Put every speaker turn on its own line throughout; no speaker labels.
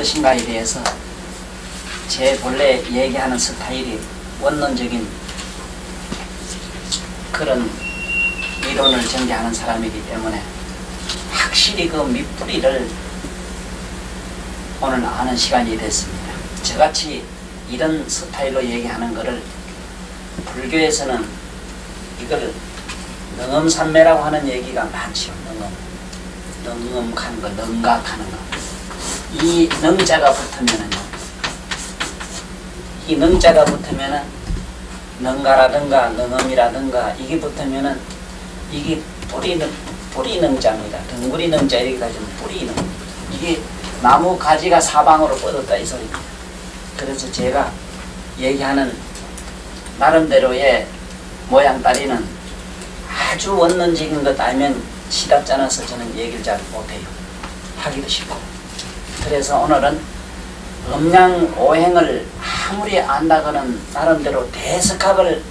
것인가에 대해서 제 본래 얘기하는 스타일이 원론적인 그런 이론을 전개하는 사람이기 때문에 확실히 그 밑뿌리를 오늘 아는 시간이 됐습니다. 저같이 이런 스타일로 얘기하는 것을 불교에서는 이걸 능엄산매라고 하는 얘기가 많죠. 능엄한 거, 능각하는 거. 이 능자가 붙으면은요, 이 능자가 붙으면은 능가라든가 능엄이라든가 이게 붙으면은 이게 뿌리 능자입니다. 덩구리 능자 이렇게 가지면 뿌리 능. 이게 나무 가지가 사방으로 뻗었다 이 소리입니다. 그래서 제가 얘기하는 나름대로의 모양 따리는 아주 원론적인 것 아니면 시답지 않아서 저는 얘기를 잘 못해요. 하기도 싫고. 그래서 오늘은 음양오행을 아무리 안다고는 나름대로 대석학을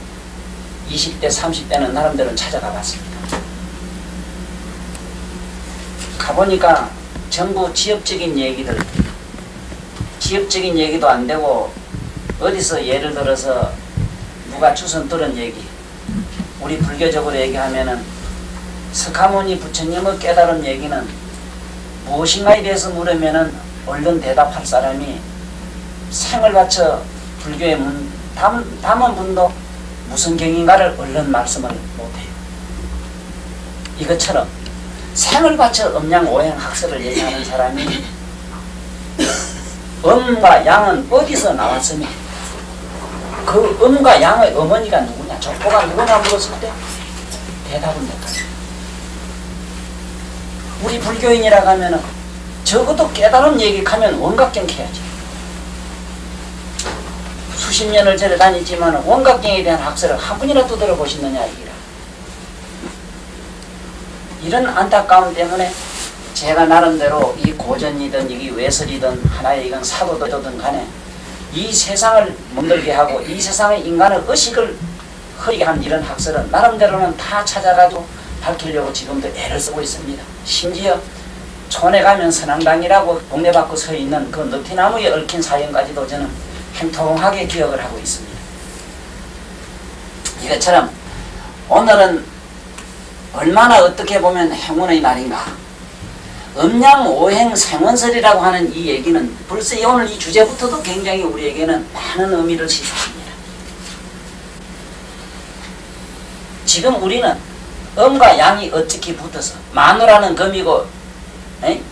20대 30대는 나름대로 찾아가 봤습니다. 가보니까 전부 지엽적인 얘기들, 지엽적인 얘기도 안 되고 어디서 예를 들어서 누가 주선 들은 얘기, 우리 불교적으로 얘기하면은 석가모니 부처님의 깨달은 얘기는 무엇인가에 대해서 물으면은 얼른 대답할 사람이 생을 바쳐 불교의 담은 분도 무슨 경인가를 얼른 말씀을 못해요. 이것처럼 생을 바쳐 음양오행 학설을 얘기하는 사람이 음과 양은 어디서 나왔으며 그 음과 양의 어머니가 누구냐, 족보가 누구냐 물었을 때 대답은 못하죠. 우리 불교인이라고 하면은 적어도 깨달은 얘기하면 원각경 해야지. 수십 년을 절에 다니지만 원각경에 대한 학설을 한 분이라도 들어보시느냐 이기라. 이런 안타까움 때문에 제가 나름대로 이 고전이든 이게 외설이든 하나의 이건 사도든 간에 이 세상을 멍들게 하고 이 세상의 인간의 의식을 흐리게 한 이런 학설은 나름대로는 다 찾아가지고 밝히려고 지금도 애를 쓰고 있습니다. 심지어 촌에 가면 선앙당이라고 동네 밖에 서 있는 그 느티나무에 얽힌 사연까지도 저는 행통하게 기억을 하고 있습니다. 이것처럼 오늘은 얼마나 어떻게 보면 행운의 날인가. 음양오행 생원설이라고 하는 이 얘기는 벌써 오늘 이 주제부터도 굉장히 우리에게는 많은 의미를 시사합니다. 지금 우리는 음과 양이 어떻게 붙어서 마누라는 금이고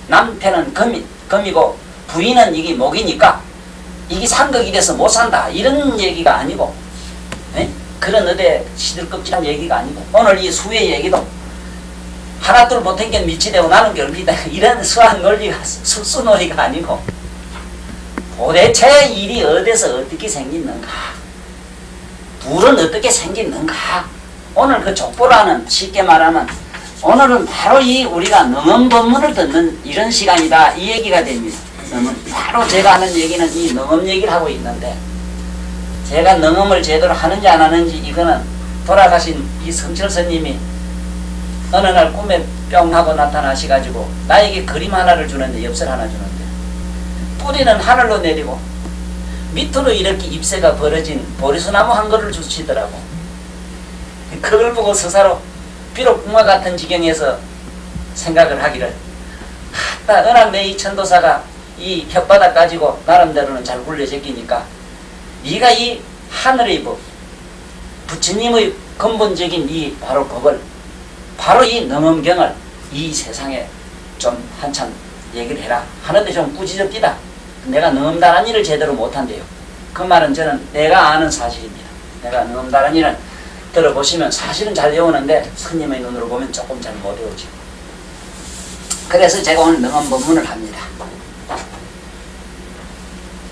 남편은 금이고 부인은 이게 목이니까 이게 상극이 돼서 못 산다 이런 얘기가 아니고 그런 어디 시들껍질한 얘기가 아니고 오늘 이 수의 얘기도 하나 둘 못한 게 미치되고 나는 결비다 이런 수학 논리가 수놀이가 아니고 도대체 일이 어디서 어떻게 생기는가, 불은 어떻게 생기는가. 오늘 그 족보라는 쉽게 말하면 오늘은 바로 이 우리가 능엄법문을 듣는 이런 시간이다 이 얘기가 됩니다. 바로 제가 하는 얘기는 이 능엄 얘기를 하고 있는데 제가 능엄을 제대로 하는지 안 하는지 이거는 돌아가신 이 성철 스님이 어느 날 꿈에 뿅 하고 나타나셔가지고 나에게 그림 하나를 주는데, 엽설 하나 주는데 뿌리는 하늘로 내리고 밑으로 이렇게 잎새가 벌어진 보리수나무 한 그루를 주시더라고. 그걸 보고 스스로 비록 꿈과 같은 지경에서 생각을 하기를, 은학 내 이 천도사가 이 혓바닥 가지고 나름대로는 잘 굴려제끼니까 네가 이 하늘의 법, 부처님의 근본적인 이 바로 법을, 바로 이 능엄경을 이 세상에 좀 한참 얘기를 해라 하는데 좀 꾸짖읍디다. 내가 능엄다란 일을 제대로 못한대요. 그 말은 저는 내가 아는 사실입니다. 내가 능엄다란 일은 들어보시면 사실은 잘 외우는데 스님의 눈으로 보면 조금 잘 못 외우죠. 그래서 제가 오늘 능엄법문을 합니다.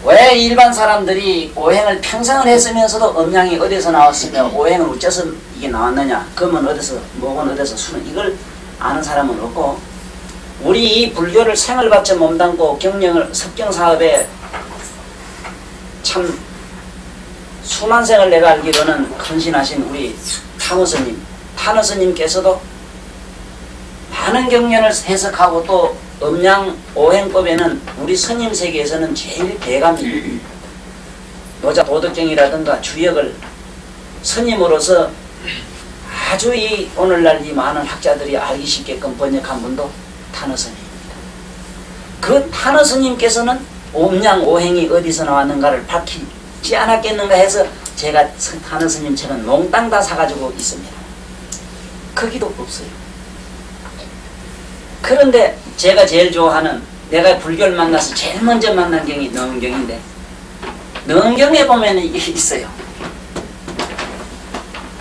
왜 일반 사람들이 오행을 평생을 했으면서도 음양이 어디서 나왔으며 오행은 어째서 이게 나왔느냐, 금은 어디서, 목은 어디서, 수는, 이걸 아는 사람은 없고, 우리 이 불교를 생을 바쳐 몸담고 경영을 섭경사업에 참 수만 생을 내가 알기로는 헌신하신 우리 탄호스님, 탄호스님께서도 많은 경연을 해석하고 또 음양 오행법에는 우리 스님 세계에서는 제일 대감입니다. 노자 도덕경이라든가 주역을 스님으로서 아주 이 오늘날 이 많은 학자들이 알기 쉽게끔 번역한 분도 탄어 스님입니다. 그 탄어 스님께서는 음양 오행이 어디서 나왔는가를 밝히지 않았겠는가 해서 제가 탄어 스님 책은 몽땅 다 사가지고 있습니다. 크기도 없어요. 그런데 제가 제일 좋아하는, 내가 불교를 만나서 제일 먼저 만난 경이 능경인데, 능경에 보면 이게 있어요.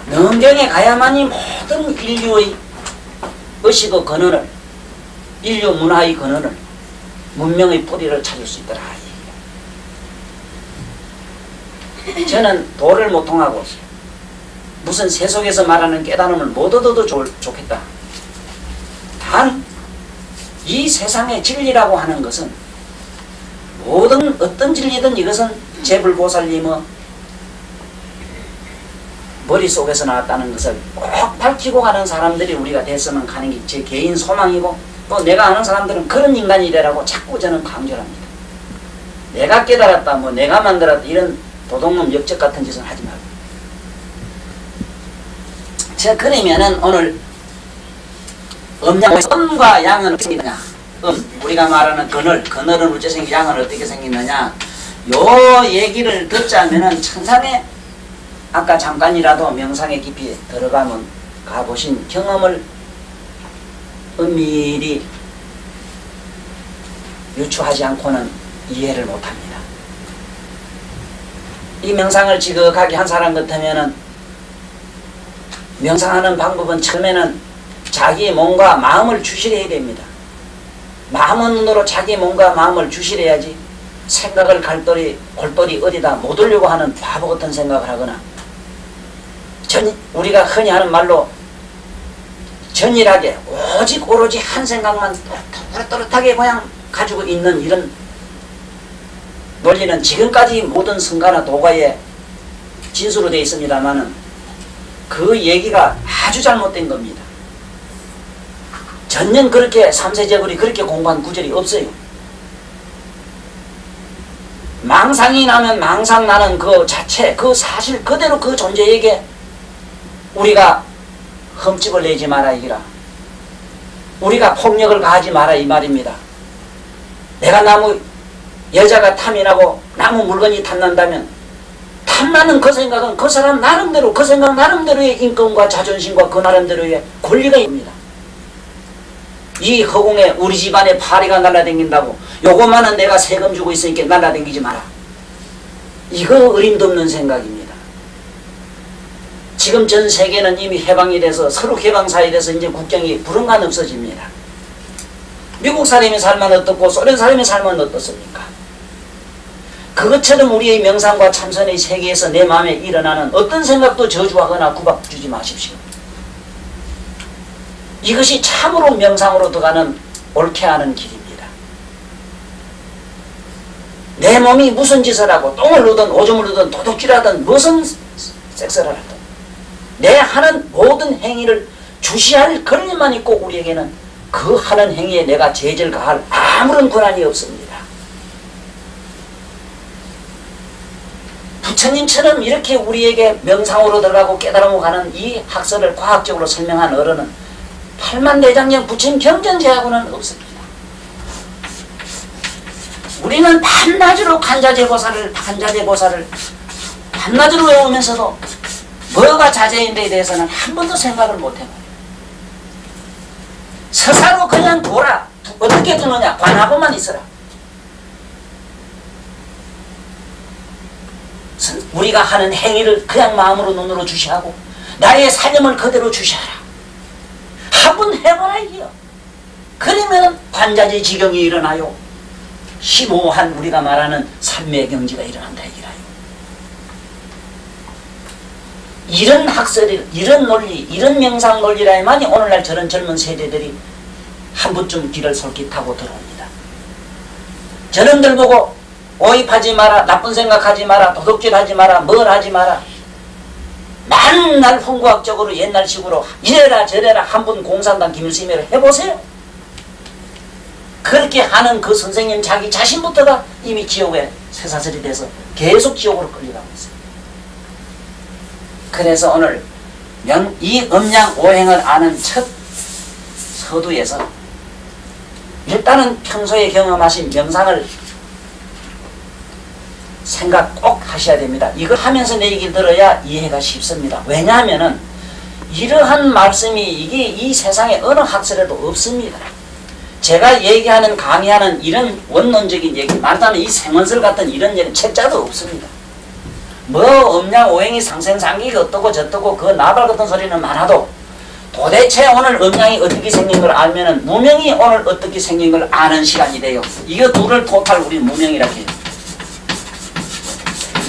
능경에 가야만이 모든 인류의 의식의 근원을, 인류 문화의 근원을, 문명의 뿌리를 찾을 수 있더라. 저는 도를 못 통하고 무슨 세속에서 말하는 깨달음을 못 얻어도 좋겠다. 단 이 세상의 진리라고 하는 것은 모든 어떤 진리든 이것은 제불보살님의 머릿속에서 나왔다는 것을 꼭 밝히고 가는 사람들이 우리가 됐으면 하는 게 제 개인 소망이고, 또 내가 아는 사람들은 그런 인간이래라고 자꾸 저는 강조를 합니다. 내가 깨달았다, 뭐 내가 만들었다, 이런 도둑놈 역적 같은 짓은 하지 말고. 자, 그러면은 오늘 음과 양은 어떻게 생기느냐? 우리가 말하는 그늘은 어떻게 생기고 양은 어떻게 생기느냐? 요 얘기를 듣자면은 천상에 아까 잠깐이라도 명상에 깊이 들어가면 가보신 경험을 은밀히 유추하지 않고는 이해를 못합니다. 이 명상을 지극하게 한 사람 같으면은 명상하는 방법은 처음에는 자기 몸과 마음을 주실해야 됩니다. 마음의 눈으로 자기 몸과 마음을 주실해야지 생각을 골똘히 어디다 못 올려고 하는 바보 같은 생각을 하거나, 우리가 흔히 하는 말로 전일하게 오로지 한 생각만 또렷하게 그냥 가지고 있는 이런 논리는 지금까지 모든 성가나 도가에 진수로 되어 있습니다만은 그 얘기가 아주 잘못된 겁니다. 전년 그렇게 삼세제불이 그렇게 공부한 구절이 없어요. 망상이 나면 망상 나는 그 자체, 그 사실 그대로 그 존재에게 우리가 흠집을 내지 마라 이기라. 우리가 폭력을 가하지 마라 이 말입니다. 내가 여자가 탐이 나고 나무 물건이 탐난다면 탐나는 그 생각은 그 사람 나름대로, 그 생각 나름대로의 인권과 자존심과 그 나름대로의 권리가 있습니다. 이 허공에 우리 집안에 파리가 날아다닌다고 요거만은 내가 세금 주고 있으니까 날아다니지 마라. 이거 어림도 없는 생각입니다. 지금 전 세계는 이미 해방이 돼서 서로 해방사에 돼서 이제 국경이 불응간 없어집니다. 미국 사람이 살면 어떻고 소련 사람이 살면 어떻습니까? 그것처럼 우리의 명상과 참선의 세계에서 내 마음에 일어나는 어떤 생각도 저주하거나 구박 주지 마십시오. 이것이 참으로 명상으로 들어가는 옳게 하는 길입니다. 내 몸이 무슨 짓을 하고 똥을 누든 오줌을 누든 도둑질하든 무슨 섹스를 하든 내 하는 모든 행위를 주시할 권리만 있고 우리에게는 그 하는 행위에 내가 제재를 가할 아무런 권한이 없습니다. 부처님처럼 이렇게 우리에게 명상으로 들어가고 깨달음으로 가는 이 학설을 과학적으로 설명한 어른은 팔만대장경 부처님 경전제하고는 없습니다. 우리는 밤낮으로 간자재보살을 밤낮으로 외우면서도 뭐가 자제인데에 대해서는 한 번도 생각을 못해요. 서사로 그냥 돌아. 어떻게 두느냐? 관하고만 있어라. 우리가 하는 행위를 그냥 마음으로 눈으로 주시하고 나의 사념을 그대로 주시하라. 한번 해보라 이게요. 그러면 관자재 지경이 일어나요. 심오한 우리가 말하는 삼매의 경지가 일어난다 이기라요. 이런 학설이, 이런 논리, 이런 명상 논리라야만이 오늘날 저런 젊은 세대들이 한 번쯤 길을 솔깃하고 들어옵니다. 저런들 보고 오입하지 마라, 나쁜 생각하지 마라, 도둑질하지 마라, 뭘 하지 마라. 맨날 훈구학적으로 옛날식으로 이래라 저래라 한 번 공산당 김일성이라 해보세요. 그렇게 하는 그 선생님 자기 자신부터가 이미 지옥에 쇠사슬이 돼서 계속 지옥으로 끌려가고 있어요. 그래서 오늘 이 음양오행을 아는 첫 서두에서 일단은 평소에 경험하신 명상을 생각 꼭 하셔야 됩니다. 이걸 하면서 내 얘기를 들어야 이해가 쉽습니다. 왜냐하면은 이러한 말씀이 이게 이 세상에 어느 학설에도 없습니다. 제가 얘기하는 강의하는 이런 원론적인 얘기 말하자면 이 생원설 같은 이런 얘기는 책자도 없습니다. 뭐 음양오행이 상생상기가 어떠고 저떠고 그 나발 같은 소리는 많아도 도대체 오늘 음양이 어떻게 생긴 걸 알면은 무명이 오늘 어떻게 생긴 걸 아는 시간이 돼요. 이거 둘을 토탈 우리 무명이라고 해요.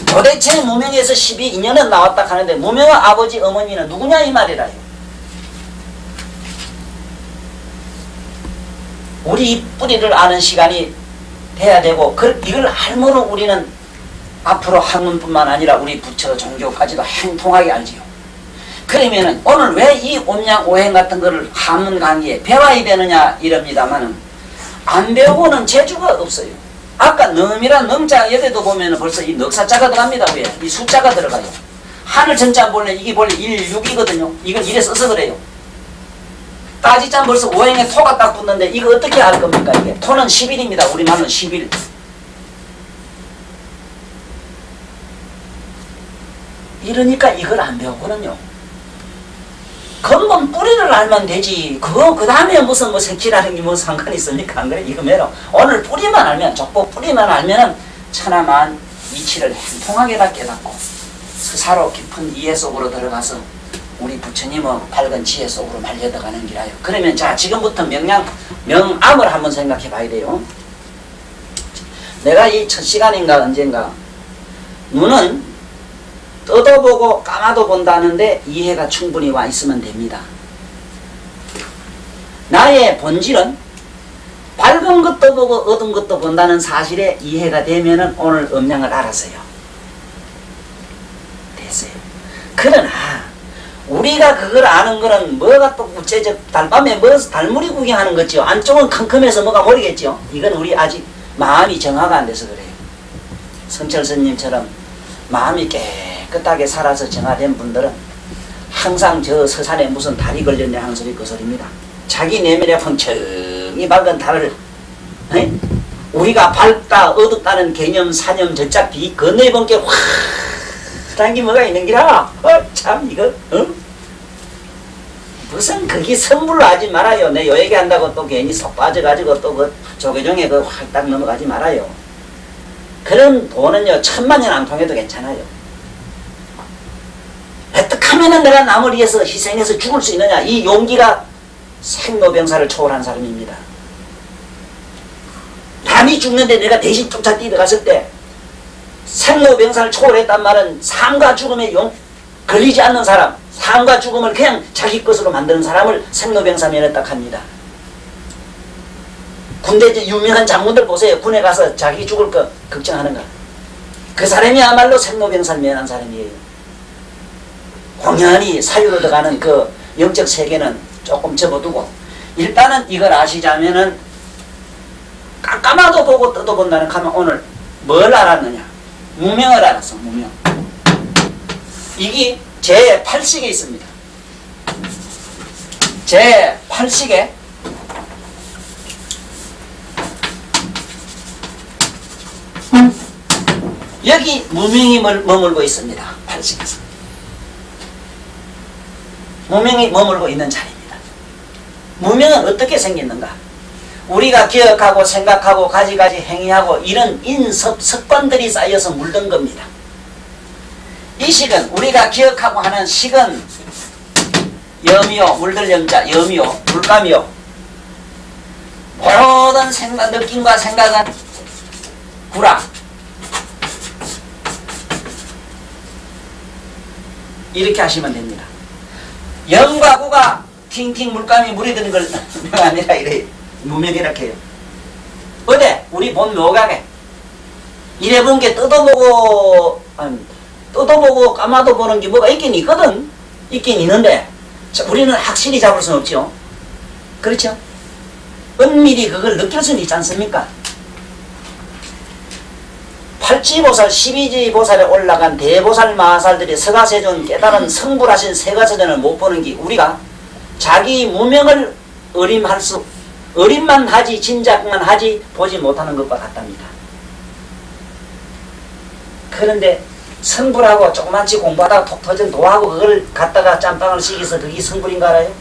도대체 무명에서 12인연은 나왔다 하는데 무명의 아버지 어머니는 누구냐 이 말이라요. 우리 뿌리를 아는 시간이 돼야 되고 이걸 알므로 우리는 앞으로 학문뿐만 아니라 우리 부처 종교까지도 행통하게 알지요. 그러면은 오늘 왜 이 음양오행 같은 거를 학문 강의에 배워야 되느냐 이럽니다만은 안 배우고는 재주가 없어요. 아까 넘이란 넘자 여기도 보면은 벌써 이 넉사자가 들어갑니다. 위에 이 숫자가 들어가요. 하늘 전자 본래 이게 본래 1, 6이거든요. 이건 이래 써서 그래요. 따지자면 벌써 오행에 토가 딱 붙는데 이거 어떻게 알 겁니까? 이게 토는 10일입니다. 우리말로는 10일. 이러니까 이걸 안 배우거든요. 근본 뿌리를 알면 되지. 그 다음에 무슨 뭐 색칠하는 게 뭐 상관이 있습니까? 안 그래? 이거 매로. 오늘 뿌리만 알면, 족보 뿌리만 알면은 천하만 이치를 행통하게 다 깨닫고 스사로 깊은 이해 속으로 들어가서 우리 부처님의 밝은 지혜 속으로 말려들어가는 길이에요. 그러면 자, 지금부터 명암을 한번 생각해 봐야 돼요. 내가 이 첫 시간인가 언젠가 눈은 떠도 보고 까마도 본다는데 이해가 충분히 와 있으면 됩니다. 나의 본질은 밝은 것도 보고 어두운 것도 본다는 사실에 이해가 되면은 오늘 음양을 알았어요. 됐어요. 그러나 우리가 그걸 아는 거는 뭐가 또 구체적 달밤에 뭐 달무리 구경하는 거죠. 안쪽은 컴컴해서 뭐가 모르겠죠. 이건 우리 아직 마음이 정화가 안 돼서 그래요. 성철 스님처럼 마음이 깨끗하게 살아서 정화된 분들은 항상 저 서산에 무슨 달이 걸렸냐 하는 소리 그 소리입니다. 자기 내면에 펑청이 밝은 달을 우리가 밝다 어둡다는 개념 사념 저짝 비 건네본 게 확한 게 뭐가 있는 기라. 참 이거 무슨 그게 선불로 하지 말아요. 내 요 얘기한다고 또 괜히 속 빠져가지고 또 그 조계종에 그 활딱 넘어가지 말아요. 그런 돈은요 1000만 년 안 통해도 괜찮아요. 어떻게 하면은 내가 남을 위해서 희생해서 죽을 수 있느냐. 이 용기가 생로병사를 초월한 사람입니다. 남이 죽는데 내가 대신 쫓아 뛰어갔을 때 생로병사를 초월했단 말은 삶과 죽음에 걸리지 않는 사람, 삶과 죽음을 그냥 자기 것으로 만드는 사람을 생로병사 면했다 합니다. 군대 유명한 장군들 보세요. 군에 가서 자기 죽을 거 걱정하는 거. 그 사람이야말로 생로병사를 면한 사람이에요. 공연히 사유로 들어가는 그 영적 세계는 조금 접어두고 일단은 이걸 아시자면은 깜깜하도 보고 떠도 본다는 하면 오늘 뭘 알았느냐? 무명을 알았어. 무명. 이게 제8식에 있습니다. 제8식에 여기 무명이 머물고 있습니다. 8식에서. 무명이 머물고 있는 자리입니다. 무명은 어떻게 생겼는가? 우리가 기억하고 생각하고 가지가지 행위하고 이런 인섭 습관들이 쌓여서 물든 겁니다. 이 식은 우리가 기억하고 하는 식은 염이요, 물들 염자, 염이요, 물감이요. 모든 생각, 느낌과 생각은 구라. 이렇게 하시면 됩니다. 염과 구가 팅팅 물감이 물이 드는 걸 아니라 이래 무명이라 해요. 어디 우리 본 묘각에 이래 본 게 뜯어보고 까마도 보는 게 뭐가 있긴 있거든. 있긴 있는데 자, 우리는 확실히 잡을 수는 없죠. 그렇죠? 은밀히 그걸 느낄 수는 있지 않습니까? 팔지보살, 12지보살에 올라간 대보살 마하살들이 서가세존 깨달은 성불하신 세가세존을 못 보는 게 우리가 자기 무명을 어림만 하지 짐작만 하지 보지 못하는 것과 같답니다. 그런데 성불하고 조그만치 공부하다가 톡 터진 도하고 그걸 갖다가 짬빵을 시켜서 그게 성불인 거 알아요?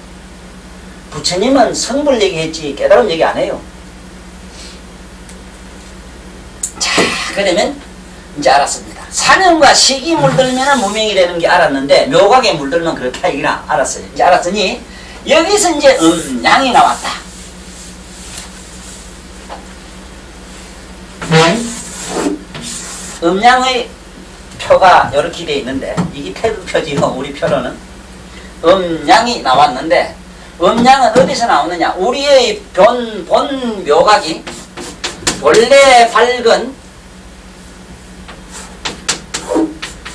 부처님은 성불 얘기했지 깨달음 얘기 안 해요. 자, 그러면 이제 알았습니다. 사념과 식이 물들면 무명이 되는 게 알았는데 묘각에 물들면 그렇게 하기나 알았어요. 이제 알았으니 여기서 이제 양이 나왔다. 음양의 표가 이렇게 되어 있는데 이게 태극표지요. 우리 표로는 음양이 나왔는데 음양은 어디서 나오느냐? 우리의 본 묘각이 원래 밝은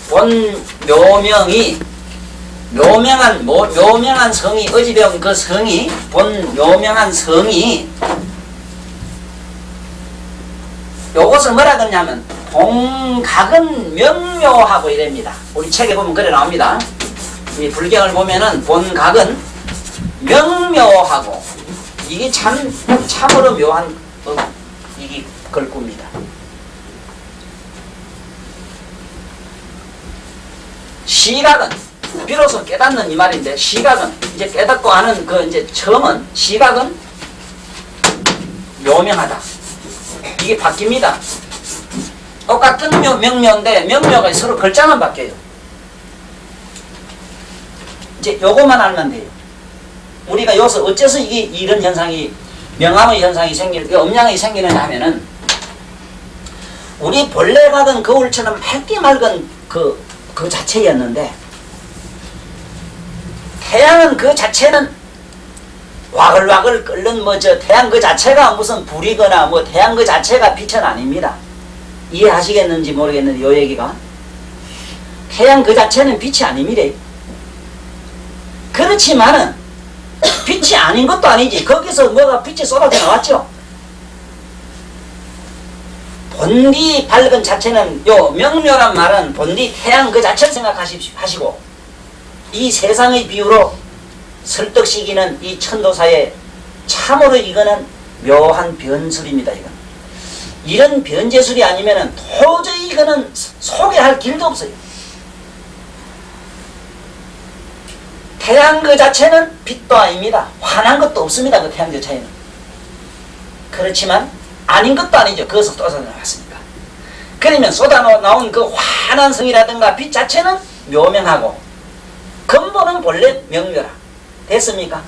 본 묘명이 묘명한 성이 어제 배운 그 성이 본 묘명한 성이 요것을 뭐라 그러냐면 본각은 명묘하고 이랍니다. 우리 책에 보면 그래 나옵니다. 이 불경을 보면은 본각은 명묘하고 이게 참으로 묘한 이게 걸꾸입니다. 시각은 비로소 깨닫는 이 말인데 시각은 이제 깨닫고 하는 그 이제 처음은 시각은 묘명하다. 이게 바뀝니다. 똑같은 명묘인데 명묘가 서로 글자만 바뀌어요. 이제 요것만 알면 돼요. 우리가 여기서 어째서 이게 이런 현상이 명암의 현상이 음양이 생기느냐 하면은 우리 본래 가던 거울처럼 맑게 맑은 그 자체였는데 태양은 그 자체는 와글와글 끓는 태양 그 자체가 무슨 불이거나 태양 그 자체가 빛은 아닙니다. 이해하시겠는지 모르겠는데 요 얘기가 태양 그 자체는 빛이 아닙니다. 그렇지만은 빛이 아닌 것도 아니지. 거기서 뭐가 빛이 쏟아져 나왔죠. 본디 밝은 자체는 요 명묘란 말은 본디 태양 그 자체를 생각하시고 이 세상의 비유로 설득시키는 이 천도사의 참으로 이거는 묘한 변술입니다. 이런 변제술이 아니면은 도저히 이거는 소개할 길도 없어요. 태양 그 자체는 빛도 아닙니다. 환한 것도 없습니다. 그 태양 자체에는. 그렇지만 아닌 것도 아니죠. 거기서 쏟아져 나왔으니까. 그러면 쏟아나온 그 환한 성이라든가 빛 자체는 묘명하고 근본은 본래 명묘라. 됐습니까?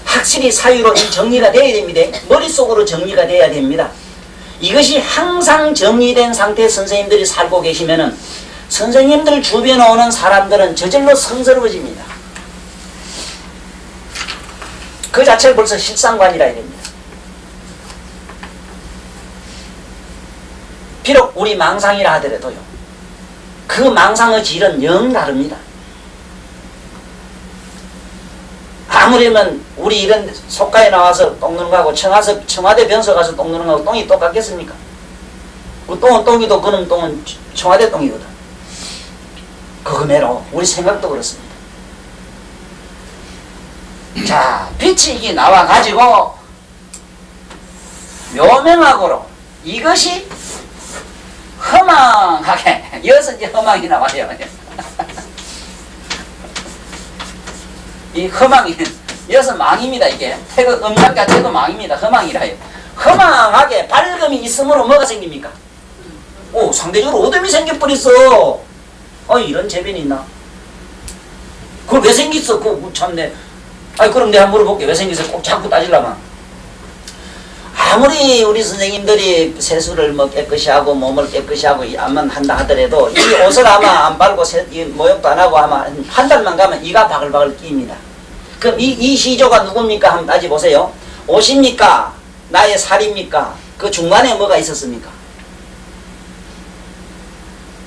확실히 사유로 이 정리가 돼야 됩니다. 머릿속으로 정리가 돼야 됩니다. 이것이 항상 정리된 상태의 선생님들이 살고 계시면은 선생님들 주변에 오는 사람들은 저절로 성스러워집니다. 그 자체를 벌써 실상관이라 해야 됩니다. 비록 우리 망상이라 하더라도요. 그 망상의 질은 영 다릅니다. 아무리면 우리 이런 속가에 나와서 똥 누는 거하고 청와대 변소 가서 똥 누는 거하고 똥이 똑같겠습니까? 그 똥은 똥이도 그놈 똥은 청와대 똥이거든. 그거매로 우리 생각도 그렇습니다. 자, 빛이 이게 나와가지고 묘명학으로 이것이 허망하게 여기서 이제 허망이 나와요. 이 허망이 여기서 망입니다. 이게 태극 음양 자체도 망입니다. 허망이라 해요. 허망하게 밝음이 있으므로 뭐가 생깁니까? 오, 상대적으로 어둠이 생겨버렸어. 이런 재변이 있나? 그걸 왜 생겼어? 그거 참네. 그럼 내가 물어볼게. 왜 생겼어? 꼭 자꾸 따지려면. 아무리 우리 선생님들이 세수를 깨끗이 하고 몸을 깨끗이 하고 암만 한다 하더라도 이 옷을 아마 안 빨고 이 모욕도 안 하고 아마 한 달만 가면 이가 바글바글 끼입니다. 그럼 이 시조가 누굽니까? 한번 따져보세요. 옷입니까? 나의 살입니까? 그 중간에 뭐가 있었습니까?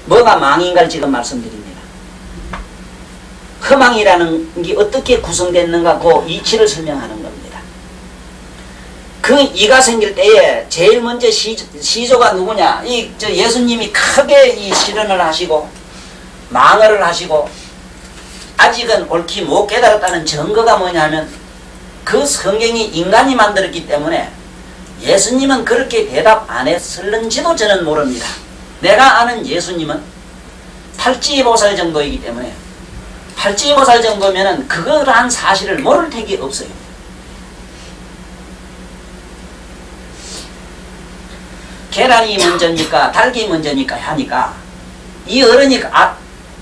뭐가 망인가를 지금 말씀드립니다. 허망이라는 게 어떻게 구성됐는가 그 이치를 설명하는 겁니다. 그 이가 생길 때에 제일 먼저 시조가 누구냐? 예수님이 크게 이 실언을 하시고 망언을 하시고 아직은 옳게 못 깨달았다는 증거가 뭐냐면 그 성경이 인간이 만들었기 때문에 예수님은 그렇게 대답 안 했을는지도 저는 모릅니다. 내가 아는 예수님은 팔찌보살 정도이기 때문에 팔찌보살 정도면은 그거란 사실을 모를 택이 없어요. 계란이 먼저입니까? 닭이 먼저입니까? 하니까 이 어른이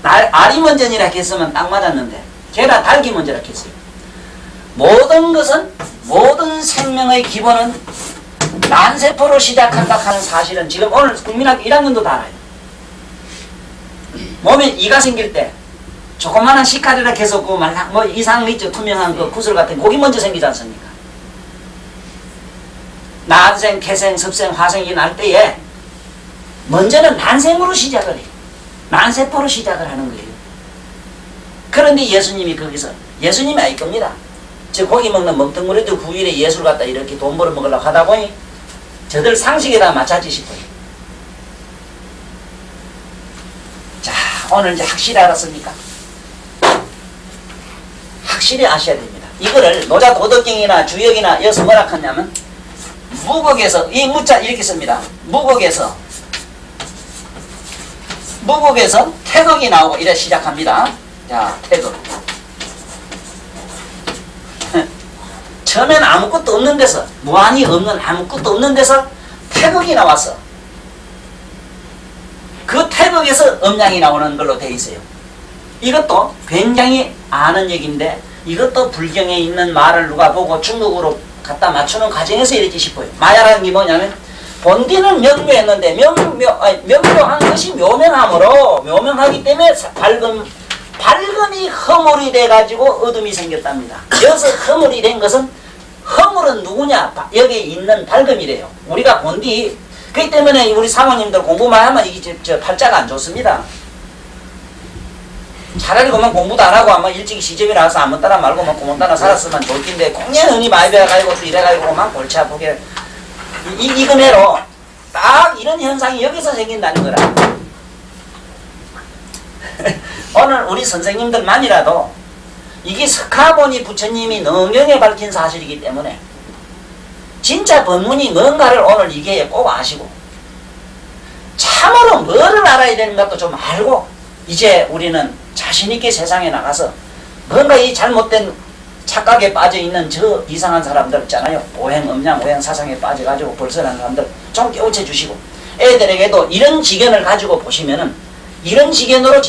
알이 먼저니라 했으면 딱 맞았는데 계란 닭이 먼저라 했어요. 모든 것은 모든 생명의 기본은 난세포로 시작한다 하는 사실은 지금 오늘 국민학교 1학년도 다 알아요. 몸에 이가 생길 때 조그마한 시카리라 해서 뭐 이상 있죠. 투명한 그 구슬 같은 고기 먼저 생기지 않습니까? 난생, 개생, 습생, 화생이 날 때에 먼저는 난생으로 시작을 해요. 난세포로 시작을 하는 거예요. 그런데 예수님이 거기서 예수님이 아닐 겁니다. 저 고기 먹는 멍텅구리도 9일에 예술 갖다 이렇게 돈 벌어 먹으려고 하다 보니 저들 상식에다 맞춰지 싶어요. 자, 오늘 이제 확실히 알았습니까? 확실히 아셔야 됩니다. 이거를 노자 도덕경이나 주역이나 여기서 뭐라 하냐면 무곡에서 이 무자 이렇게 씁니다. 무곡에서 태극이 나오고 이래 시작합니다. 자, 태극. 처음에는 아무것도 없는 데서 무한히 없는 아무것도 없는 데서 태극이 나왔어. 그 태극에서 음양이 나오는 걸로 되어 있어요. 이것도 굉장히 아는 얘기인데 이것도 불경에 있는 말을 누가 보고 중국어로 갖다 맞추는 과정에서 이렇게 싶어요. 마야라는 게 뭐냐면 본디는 명묘했는데 명묘한 것이 묘명하기 때문에 밝음이 허물이 돼가지고 어둠이 생겼답니다. 여기서 허물이 된 것은 허물은 누구냐? 여기에 있는 밝음이래요. 우리가 본디 그렇기 때문에 우리 사모님들 공부만 하면 이게 저 팔자가 안 좋습니다. 차라리 그만 공부도 안 하고 아마 일찍 시집에 나와서 아무 따라 말고 뭐 고문 따라 살았으면 좋을 텐데 공연 은이 많이 배워가지고 또 이래가지고 그만 골치 아프게 이 금해로 딱 이런 현상이 여기서 생긴다는 거라. 오늘 우리 선생님들만이라도 이게 석하보니 부처님이 능경에 밝힌 사실이기 때문에 진짜 법문이 뭔가를 오늘 이게 꼭 아시고 참으로 뭐를 알아야 되는 것도 좀 알고 이제 우리는 자신있게 세상에 나가서 뭔가 이 잘못된 착각에 빠져있는 저 이상한 사람들 있잖아요. 오행, 음양, 오행 사상에 빠져가지고 벌써난 사람들 좀 깨우쳐 주시고 애들에게도 이런 지견을 가지고 보시면은 이런 지견으로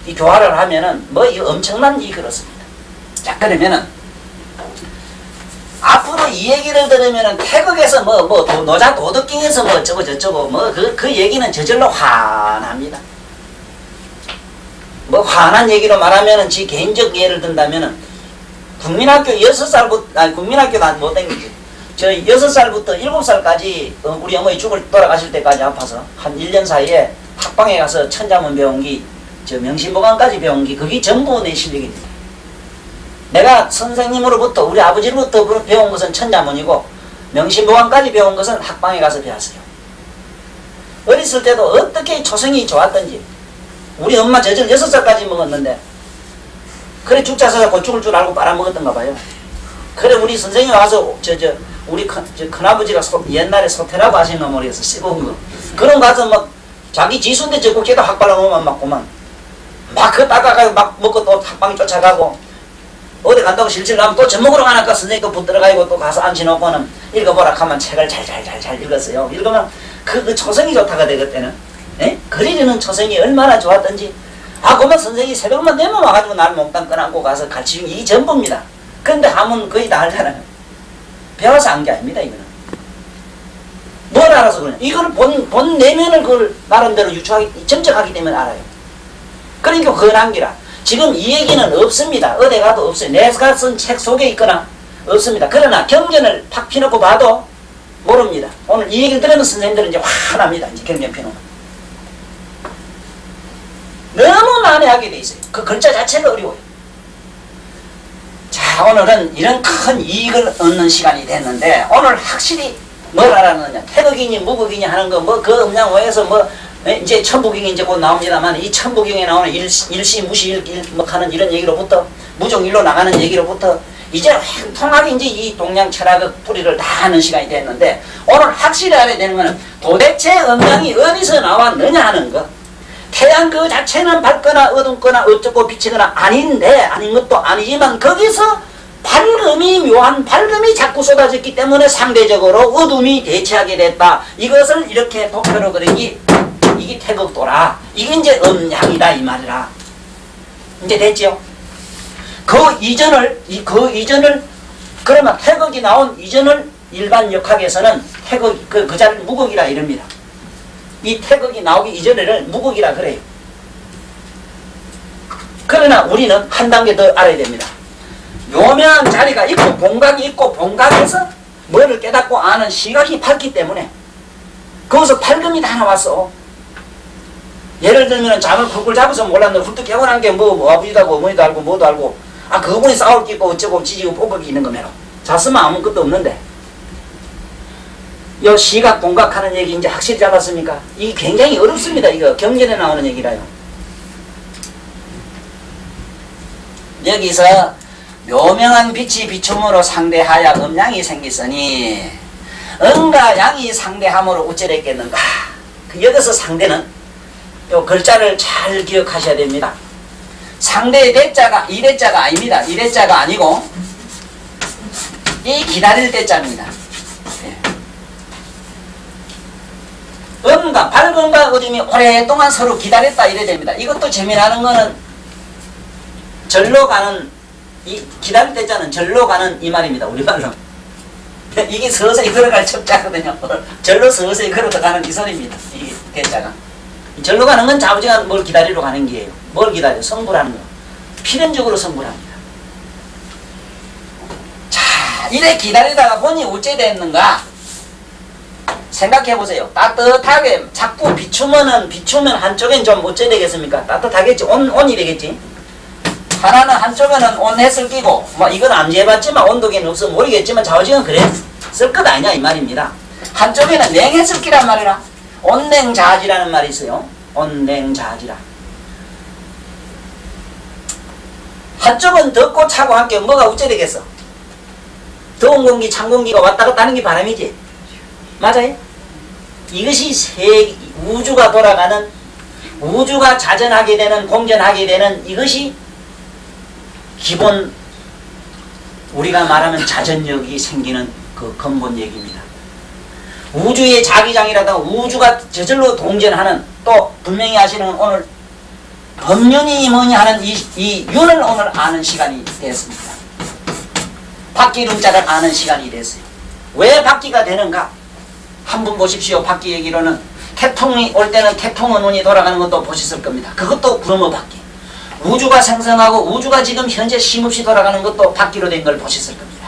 이 교화를 하면은 뭐 이 엄청난 일이 그렇습니다. 자, 그러면은 앞으로 이 얘기를 들으면은 태극에서 노자 도덕경에서 뭐 어쩌고 저쩌고 뭐 그 얘기는 저절로 환합니다. 뭐 환한 얘기로 말하면은 지 개인적 예를 든다면은 국민학교 6살부터 국민학교도 못 댕기지. 저 6살부터 7살까지 우리 어머니 돌아가실 때까지 아파서 한 1년 사이에 학방에 가서 천자문 배운 게 저 명심보감까지 배운 게 그게 전부 내 실력입니다. 내가 선생님으로부터 우리 아버지로부터 배운 것은 천자문이고 명심보감까지 배운 것은 학방에 가서 배웠어요. 어렸을 때도 어떻게 초성이 좋았던지 우리 엄마 저절 6살까지 먹었는데 그래 죽자 서자 곧 죽을 줄 알고 빨아먹었던가 봐요. 그래 우리 선생님 와서 우리 큰아버지가 옛날에 소태라고 하신 거 모르겠어. 씹어온 거 그런 거 가서 막 자기 지수인데 적국제도 학발라먹으면 맞고만 막 그거 닦아가지고 막 먹고 또 학방에 쫓아가고 어디 간다고 실질 가면 또 젖먹으러 가니까 선생님 또 붙들어가지고 또 가서 앉혀놓고는 읽어보라 하면 책을 잘 읽었어요. 읽으면 그 초성이 좋다가 되기 때는 그리려는 초성이 얼마나 좋았던지 그러면 선생님이 새벽만 되면 와가지고 날 몽땅 꺼안고 가서 가르치는 이 전부입니다. 그런데 하면 거의 다 알잖아요. 배워서 한 게 아닙니다. 이거는 뭘 알아서 그러냐. 이걸 본 내면을 그걸 나름대로 점적하기 때문에 알아요. 그러니까 그런기라 지금 이 얘기는 없습니다. 어디 가도 없어요. 내가 쓴 책 속에 있거나 없습니다. 그러나 경전을 팍 피놓고 봐도 모릅니다. 오늘 이 얘기를 들으면 선생님들은 이제 화납니다. 이제 경전 피놓으면 너무 난해하게 돼 있어요. 그 글자 자체가 어려워요. 자, 자, 오늘은 이런 큰 이익을 얻는 시간이 됐는데 오늘 확실히 뭘 알았느냐. 태극이니 무극이니 하는 거 뭐 그 음양오에서 뭐 이제 천부경이 이제 곧 나옵니다만 이 천부경에 나오는 일시 무시 뭐 하는 이런 얘기로부터 무종일로 나가는 얘기로부터 이제 통하게 이제 이 동양 철학의 뿌리를 다 하는 시간이 됐는데 오늘 확실히 알아야 되는 거는 도대체 음양이 어디서 나왔느냐 하는 거. 태양 그 자체는 밝거나 어둡거나 어쩌고 비치거나 아닌데 아닌 것도 아니지만 거기서 밝음이 묘한 밝음이 자꾸 쏟아졌기 때문에 상대적으로 어둠이 대체하게 됐다. 이것을 이렇게 도표로 그리기 이게 태극도라. 이게 이제 음양이다 이 말이라. 이제 됐죠? 그 이전을 그러면 태극이 나온 이전을 일반 역학에서는 태극 그 자를 무극이라 이럽니다. 이 태극이 나오기 이전에를 무극이라 그래요. 그러나 우리는 한 단계 더 알아야 됩니다. 묘명한 자리가 있고 본각이 있고 본각에서 뭐를 깨닫고 아는 시각이 밝기 때문에 거기서 밝음이 다 나왔어. 예를 들면 잠을 굴굴 잡아서 몰랐는데 훌떡 깨고 난 게 뭐 아버지도 알고 어머니도 알고 뭐도 알고 아 그분이 싸울 게 있고 어쩌고 지지고 뽀뽀기 있는 거매로 잤으면 아무것도 없는데 요 시각 본각하는 얘기 이제 확실히 잡았습니까? 이게 굉장히 어렵습니다. 이거 경전에 나오는 얘기라요. 여기서 묘명한 빛이 비춤으로 상대하여 음양이 생겼으니 음과 양이 상대함으로 우째됐겠는가. 여기서 상대는 요 글자를 잘 기억하셔야 됩니다. 상대의 대자가 이대자가 아닙니다. 이대자가 아니고 이 기다릴 대자입니다. 음과 밝음과 어둠이 오랫동안 서로 기다렸다 이래 됩니다. 이것도 재미나는 거는 절로 가는 이 기다릴 때자는 절로 가는 이 말입니다. 우리말로 이게 서서히 걸어갈 첩자거든요. 절로 서서히 걸어가는 이 소리입니다. 이 대자가 절로 가는 건 아버지가 뭘 기다리러 가는 게예요. 뭘 기다려? 성불하는 거. 필연적으로 성불합니다. 자, 이래 기다리다가 보니 어째 됐는가? 생각해보세요. 따뜻하게 자꾸 비추면 한쪽엔 좀 어째 되겠습니까? 따뜻하겠지. 온이 되겠지. 하나는 한쪽에는 온햇을 끼고 뭐 이건 안 재봤지만 온도계는 없어 모르겠지만 좌우지간 그랬을 것 아니냐 이 말입니다. 한쪽에는 냉햇을 끼란 말이라. 온냉자지라는 말이 있어요. 온냉자지라. 한쪽은 덥고 차고 함께 뭐가 어째 되겠어? 더운 공기 찬 공기가 왔다 갔다 하는 게 바람이지. 맞아요? 이것이 우주가 돌아가는 우주가 자전하게 되는 공전하게 되는 이것이 기본 우리가 말하면 자전력이 생기는 그 근본 얘기입니다. 우주의 자기장이라든가 우주가 저절로 동전하는 또 분명히 아시는 오늘 법륜이 뭐냐 하는 이 윤을 오늘 아는 시간이 되었습니다. 바퀴름자를 아는 시간이 됐어요. 왜 바퀴가 되는가? 한번 보십시오. 바퀴 얘기로는 태풍이 올 때는 태풍의 눈이 돌아가는 것도 보셨을 겁니다. 그것도 구름의 바퀴. 우주가 생성하고 우주가 지금 현재 쉼없이 돌아가는 것도 바퀴로 된 걸 보셨을 겁니다.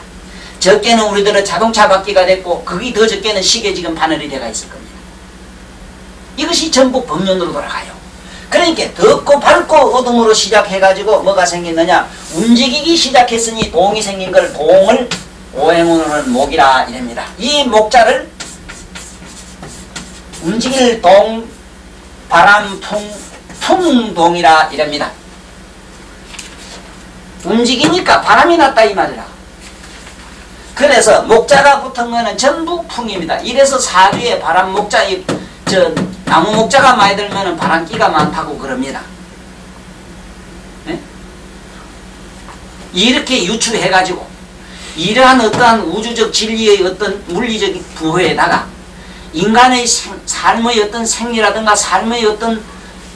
적게는 우리들은 자동차 바퀴가 됐고 거기 더 적게는 시계 지금 바늘이 되어 있을 겁니다. 이것이 전부 법륜으로 돌아가요. 그러니까 덥고 밝고 어둠으로 시작해가지고 뭐가 생겼느냐. 움직이기 시작했으니 동이 생긴 걸 동을 오행으로는 목이라 이랍니다. 이 목자를 움직일 동, 바람, 풍동이라 이랍니다. 움직이니까 바람이 났다 이 말이라. 그래서 목자가 붙은 거는 전부 풍입니다. 이래서 사주에 바람 목자, 나무 목자가 많이 들면 바람기가 많다고 그럽니다. 네? 이렇게 유추해가지고 이러한 어떠한 우주적 진리의 어떤 물리적 부호에다가 인간의 삶의 어떤 생리라든가 삶의 어떤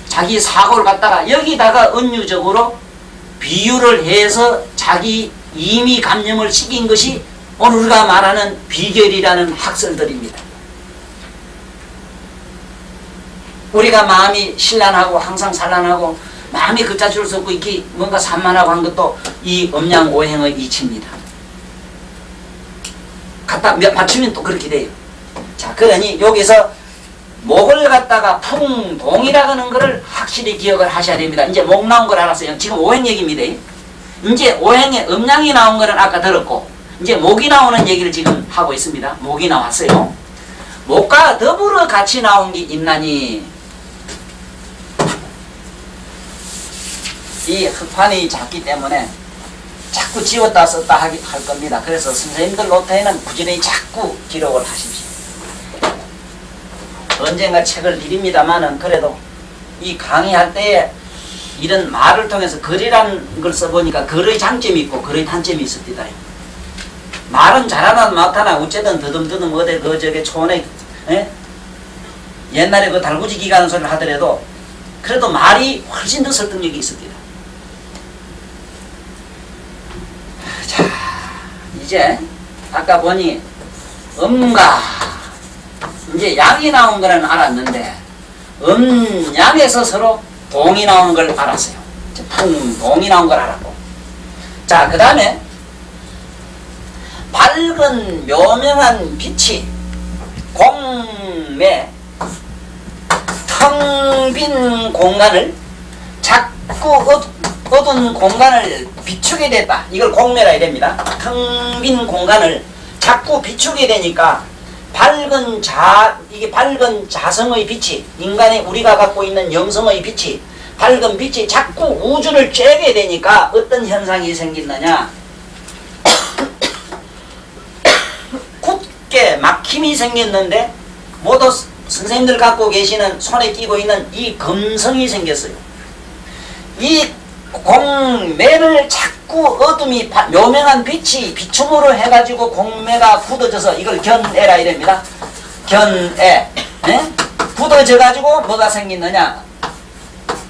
자기 사고를 갖다가 여기다가 은유적으로 비유를 해서 자기 임의 감염을 시킨 것이 오늘 우리가 말하는 비결이라는 학설들입니다. 우리가 마음이 신란하고 항상 산란하고 마음이 걷잡을 수 없고 이렇게 뭔가 산만하고 한 것도 이 음양오행의 이치입니다. 갖다 맞추면 또 그렇게 돼요. 자, 그러니 여기서 목을 갖다가 풍동이라고 하는 것을 확실히 기억을 하셔야 됩니다. 이제 목 나온 걸 알았어요. 지금 오행 얘기입니다. 이제 오행에 음양이 나온 거는 아까 들었고, 이제 목이 나오는 얘기를 지금 하고 있습니다. 목이 나왔어요. 목과 더불어 같이 나온 게 있나니, 이 흑판이 작기 때문에 자꾸 지웠다 썼다 할 겁니다. 그래서 선생님들 노트에는 부지런히 자꾸 기록을 하십시오. 언젠가 책을 드립니다만은 그래도 이 강의할 때에 이런 말을 통해서 글이라는 걸 써보니까 글의 장점이 있고 글의 단점이 있습니다. 말은 잘하나 못하나 어쨌든 더듬더듬 어디 그 저게 촌에 옛날에 그 달구지 기가는 소리를 하더라도 그래도 말이 훨씬 더 설득력이 있습니다. 자, 이제 아까 보니 음가 이제 양이 나온 거는 알았는데 양에서 서로 동이 나오는 걸 알았어요. 동이 나온 걸 알았고, 자, 그 다음에 밝은 묘명한 빛이 공매 텅 빈 공간을 자꾸 어두운 공간을 비추게 됐다. 이걸 공매라 이랍니다. 텅 빈 공간을 자꾸 비추게 되니까 이게 밝은 자성의 빛이, 인간의 우리가 갖고 있는 영성의 빛이, 밝은 빛이 자꾸 우주를 쬐게 되니까 어떤 현상이 생기느냐. 굳게 막힘이 생겼는데 모두 선생님들 갖고 계시는 손에 끼고 있는 이 검성이 생겼어요. 이 공매를 자꾸 어둠이 묘명한 빛이 비춤으로 해가지고 공매가 굳어져서 이걸 견애라 이랍니다. 견애. 굳어져가지고 뭐가 생겼느냐.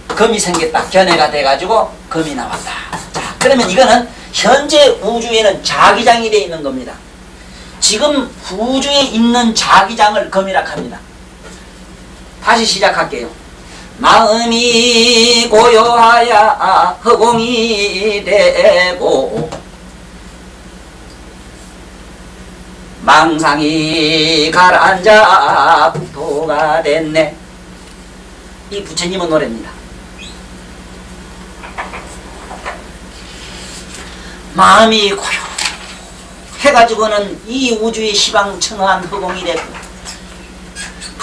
검이 생겼다. 견애가 돼가지고 검이 나왔다. 자, 그러면 이거는 현재 우주에는 자기장이 되어 있는 겁니다. 지금 우주에 있는 자기장을 검이라 합니다. 다시 시작할게요. 마음이 고요하야 허공이 되고 망상이 가라앉아 국토가 됐네. 이 부처님의 노래입니다. 마음이 고요해가지고는 이 우주의 시방천허한 허공이 됐고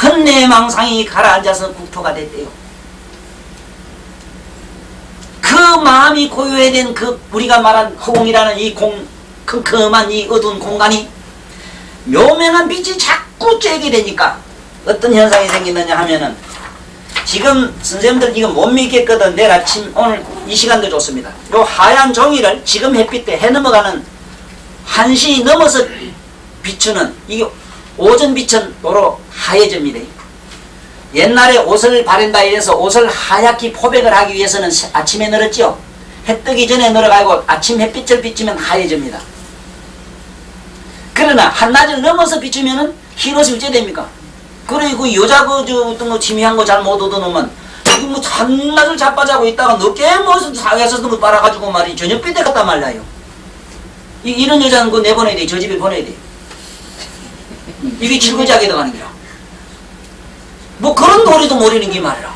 헌내망상이 가라앉아서 국토가 됐대요. 그 마음이 고요해된 그 우리가 말한 허공이라는 이 컴컴한 이 어두운 공간이 묘명한 빛이 자꾸 쬐게 되니까 어떤 현상이 생기느냐 하면은, 지금 선생님들 이거 못 믿겠거든. 내일 아침 오늘 이 시간도 좋습니다. 요 하얀 종이를 지금 햇빛 때 해 넘어가는 1시 넘어서 비추는 이게 오전 빛은 도로 하얘집니다. 옛날에 옷을 바른다 이래서 옷을 하얗게 포백을 하기 위해서는 아침에 널었지요. 해 뜨기 전에 널어가지고 아침 햇빛을 비추면 하얘집니다. 그러나 한낮을 넘어서 비추면은 흰 옷이 어째 됩니까? 그래 그 여자 어떤 거 지미한 거 잘 못 얻어놓으면 이거 뭐 한낮을 자빠자고 있다가 늦게 무슨 사회에서 뭐 빨아가지고 말이 저녁빛 때 갔단 말이에요. 이런 여자는 그 내보내야 돼. 저 집에 보내야 돼. 이게 칠거지하게 들어가는 거야. 뭐 그런 도리도 모르는 게 말이라.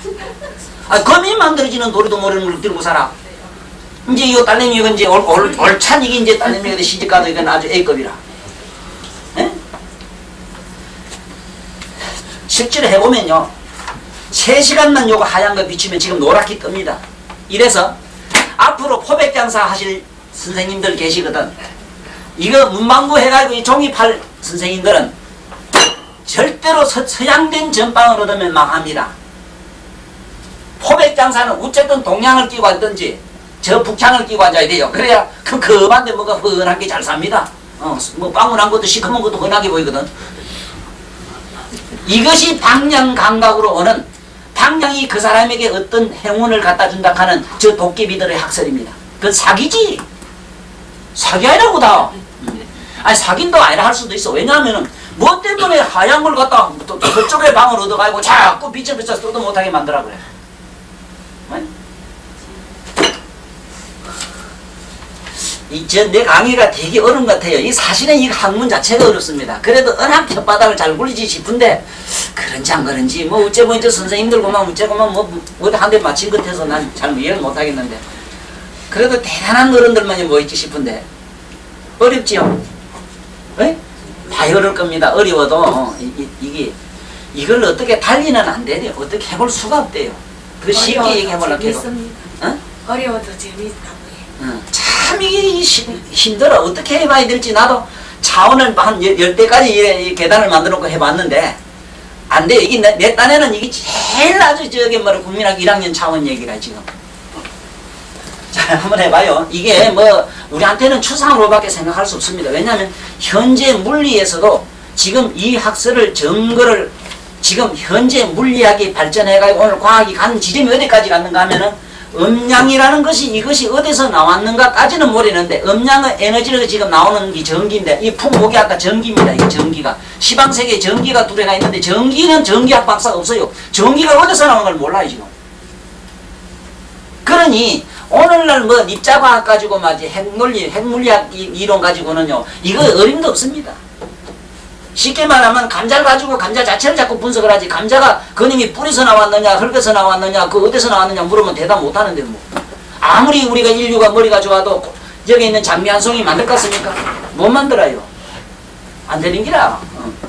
검이 만들어지는 도리도 모르는 걸 들고 살아. 이제 이 딸내미가 이제 올찬 이게 이제 딸내미가 시집가도 이건 아주 A급이라. 에? 실제로 해보면요. 3시간만 요거 하얀 거 비추면 지금 노랗게 뜹니다. 이래서 앞으로 포백장사 하실 선생님들 계시거든. 이거 문방구 해가지고 이 종이 팔 선생님들은 절대로 서양된 전빵을 얻으면 망합니다. 포백장사는 어쨌든 동양을 끼고 앉든지 저 북창을 끼고 앉아야 돼요. 그래야 컴컴한데 뭐가 훤한 게 잘 삽니다. 뭐 빵문한 것도 시커먼 것도 훤하게 보이거든. 이것이 방향 감각으로 오는, 방향이 그 사람에게 어떤 행운을 갖다 준다 하는 저 도깨비들의 학설입니다. 그건 사기지. 사기 아니라고 다. 아니 사기도 아니라 할 수도 있어. 왜냐하면은 뭐 때문에 하얀 걸 갖다 또 그쪽에 방을 얻어가지고 자꾸 비춰비춰 써도 못하게 만들어 그래. 내 강의가 되게 어려운 것 같아요. 이 사실은 이 학문 자체가 어렵습니다. 그래도 은학 혓바닥을 잘 굴리지 싶은데 그런지 안 그런지 뭐 어째고 이제 선생님들고만 어째고만 뭐 어디 한 대 맞힌 것 같아서 난 잘 이해를 못 하겠는데 그래도 대단한 어른들만 모였지 싶은데 어렵지요? 네? 많이 어려울 겁니다. 어려워도 이걸 어떻게 달리는 안 돼요. 어떻게 해볼 수가 없대요. 그 쉽게 얘기해보려고 해도 어?
어려워도 재밌다고 해요.
참 이게 힘들어. 어떻게 해봐야 될지 나도 차원을 한 10대까지 계단을 만들어 놓고 해봤는데 안 돼요. 이게 내 딴에는 이게 제일 아주 저기 뭐라 국민학교 1학년 차원 얘기라 지금. 자, 한번 해봐요. 이게 뭐 우리한테는 추상으로밖에 생각할 수 없습니다. 왜냐하면 현재 물리에서도 지금 이 학설을 증거를 지금 현재 물리학이 발전해가지고 오늘 과학이 간 지점이 어디까지 갔는가 하면은 음량이라는 것이 이것이 어디서 나왔는가까지는 모르는데 음량의 에너지가 지금 나오는 게 전기인데 이 풍목이 아까 전기입니다. 이 전기가 시방세계에 전기가 두 개가 있는데 전기는 전기학 박사가 없어요. 전기가 어디서 나오는 걸 몰라요 지금. 그러니 오늘날 뭐 입자과학 가지고 마치 핵논리, 핵물리학 이론 가지고는요 이거 어림도 없습니다. 쉽게 말하면 감자를 가지고 감자 자체를 자꾸 분석을 하지 감자가 근육이 뿌리서 나왔느냐 흙에서 나왔느냐 그 어디서 나왔느냐 물으면 대답 못하는데 뭐 아무리 우리가 인류가 머리가 좋아도 여기 있는 장미 한 송이 만들 것 같습니까? 못 만들어요. 안 되는 기라.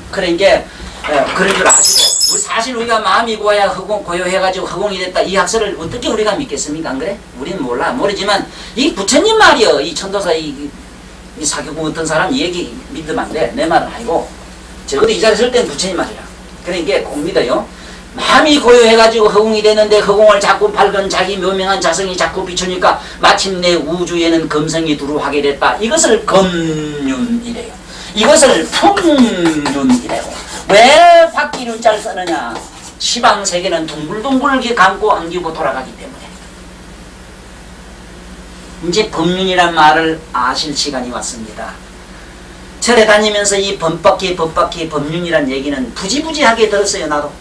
그러니까 그런 줄 아시고 사실 우리가 마음이 고와야 고요해가지고 허공이 됐다 이 학설을 어떻게 우리가 믿겠습니까? 안 그래? 우리는 모르지만 이 부처님 말이여 이 천도사 이 사교공 어떤 사람 이 얘기 믿으면 안 돼. 내 말은 아니고 적어도 이 자리에 설 때는 부처님 말이라. 그러니까 꼭 믿어요. 마음이 고요해가지고 허공이 되는데 허공을 자꾸 밝은 자기 묘명한 자성이 자꾸 비추니까 마침내 우주에는 금성이 두루하게 됐다. 이것을 금륜이래요. 이것을 풍륜이래요. 왜 바퀴륜자를 쓰느냐. 시방세계는 둥글둥글 감고 안기고 돌아가기 때문에. 이제 법륜이란 말을 아실 시간이 왔습니다. 절에 다니면서 이 법바퀴 법륜이란 얘기는 부지부지하게 들었어요. 나도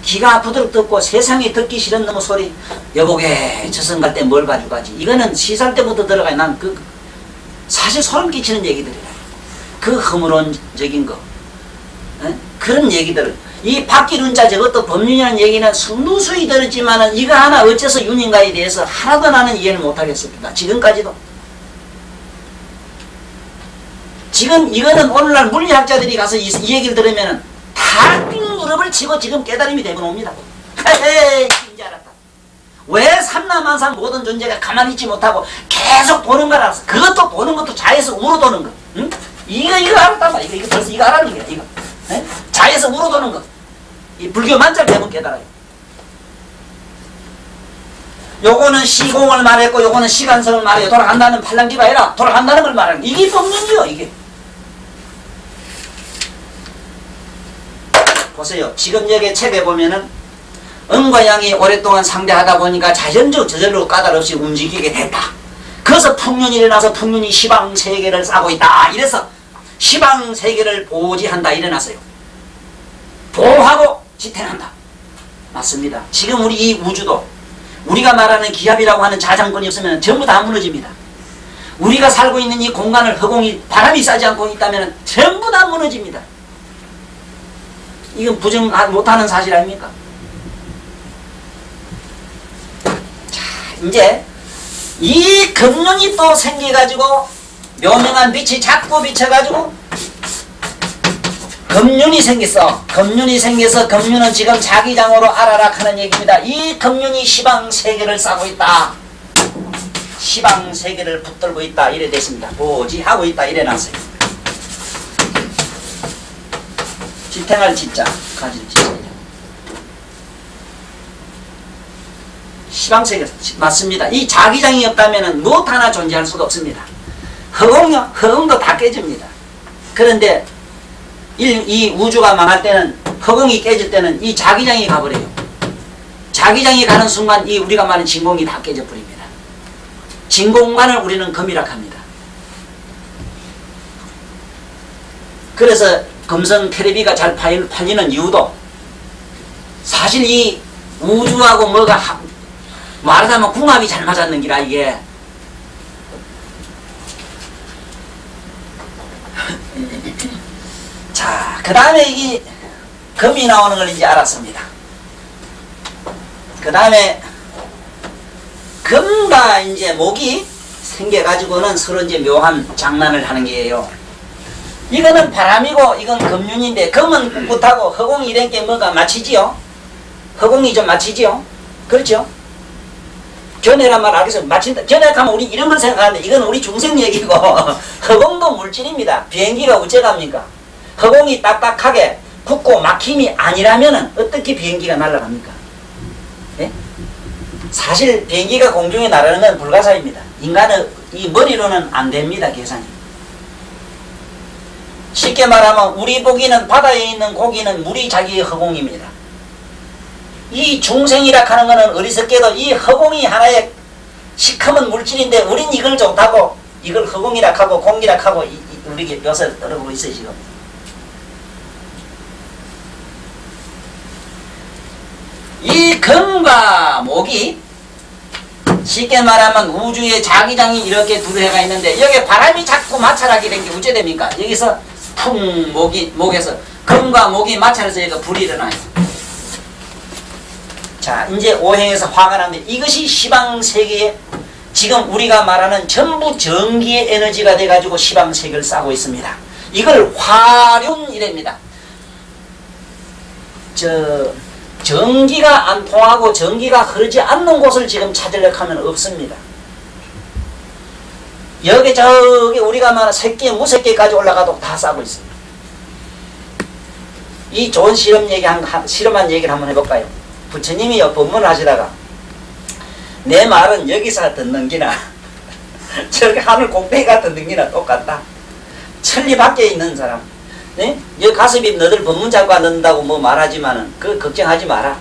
귀가 아프도록 듣고 세상에 듣기 싫은 놈의 소리 여보게 저승 갈 때 뭘 가지고 가지 이거는 시살 때부터 들어가요. 난 사실 소름 끼치는 얘기들이라 그 허물론적인 거 그런 얘기들 이 바퀴륜자 저것도 법륜이라는 얘기는 순두수히 들었지만은 이거 하나 어째서 윤인가에 대해서 하나도 나는 이해를 못하겠습니다. 지금까지도. 지금 이거는 오늘날 물리학자들이 가서 이 얘기를 들으면은 다 무릎을 치고 지금 깨달음이 되고 옵니다. 헤헤 이제 알았다. 왜 삼라만상 모든 존재가 가만히 있지 못하고 계속 도는 걸 알았어. 그것도 도는 것도 자에서 우로 도는 거. 응? 이거 알았단 말이야. 이거 벌써 이거 알아는 거야. 이거. 에? 자에서 우로 도는 거. 이 불교 만절 배우면 깨달아요. 요거는 시공을 말했고 요거는 시간성을 말해요. 돌아간다는 팔랑기가 아니라 돌아간다는 걸 말하는 이게 법륜이요. 이게. 보세요. 지금 여기 책에 보면은 음과 양이 오랫동안 상대하다 보니까 자연적 저절로 까닭없이 움직이게 됐다. 그래서 풍륜이 일어나서 풍륜이 시방세계를 싸고 있다. 이래서 시방세계를 보지한다. 일어났어요. 보호하고 지탱한다. 맞습니다. 지금 우리 이 우주도 우리가 말하는 기압이라고 하는 자장권이 없으면 전부 다 무너집니다. 우리가 살고 있는 이 공간을 허공이 바람이 싸지 않고 있다면 전부 다 무너집니다. 이건 부정 못하는 사실 아닙니까? 자, 이제 이 금륜이 또 생겨가지고 묘명한 빛이 자꾸 비쳐가지고 금륜이 생겼어. 금륜이 생겨서 금륜은 지금 자기장으로 알아라 하는 얘기입니다. 이 금륜이 시방세계를 싸고 있다. 시방세계를 붙들고 있다. 이래 됐습니다. 보지하고 있다. 이래 놨어요. 지탱할 지자 가질 지자 시방세계 맞습니다. 이 자기장이 없다면 무엇 하나 존재할 수가 없습니다. 허공도 다 깨집니다. 그런데 이 우주가 망할 때는 허공이 깨질 때는 이 자기장이 가버려요. 자기장이 가는 순간 이 우리가 말하는 진공이 다 깨져버립니다. 진공관을 우리는 금이라 합니다. 그래서 금성 테레비가 잘 팔리는 이유도 사실 이 우주하고 뭐가 말하자면 궁합이 잘 맞았는 기라 이게. 자, 그 다음에 이 금이 나오는 걸 이제 알았습니다. 그 다음에 금과 이제 목이 생겨가지고는 서로 이제 묘한 장난을 하는 게예요. 이거는 바람이고 이건 금륜인데 금은 꿋꿋하고 허공이 이런 게 뭐가 맞히지요? 허공이 좀 맞히지요? 그렇죠? 견해란 말 알겠어요? 맞힌다. 견해하면 우리 이런 걸 생각하는데 이건 우리 중생 얘기고 허공도 물질입니다. 비행기가 어째 갑니까? 허공이 딱딱하게 굳고 막힘이 아니라면 어떻게 비행기가 날아갑니까? 예? 사실 비행기가 공중에 나르는 건 불가사입니다. 인간의 이 머리로는 안 됩니다. 계산이. 쉽게 말하면 우리 보기는 바다에 있는 고기는 물이 자기의 허공입니다. 이 중생이라 하는 것은 어리석게도 이 허공이 하나의 시커먼 물질인데 우린 이걸 좋다고 이걸 허공이라 하고 공기라 하고 우리 묘사를 떨어보고 있어요. 지금. 이 금과 목이 쉽게 말하면 우주의 자기장이 이렇게 두 개가 있는데 여기 바람이 자꾸 마찰하게 된 게 어째 됩니까? 여기서 풍 목에서 금과 목이 마찰해서 여기가 불이 일어나요. 자, 이제 오행에서 화가 나는데 이것이 시방세계에 지금 우리가 말하는 전부 전기의 에너지가 돼가지고 시방세계를 싸고 있습니다. 이걸 화륜이랍니다. 전기가 안 통하고 전기가 흐르지 않는 곳을 지금 찾으려고 하면 없습니다. 여기 저기 우리가 말하는 새끼 무새끼까지 올라가도 다 싸고 있습니다. 이 좋은 실험한 얘기를 한번 해볼까요? 부처님이요 법문을 하시다가 내 말은 여기서 듣는 기나 저기 하늘 꼭대기가 듣는 기나 똑같다. 천리 밖에 있는 사람, 네? 여기 가슴이 너들 법문 잡고 듣는다고 뭐 말하지만은 그 걱정하지 마라.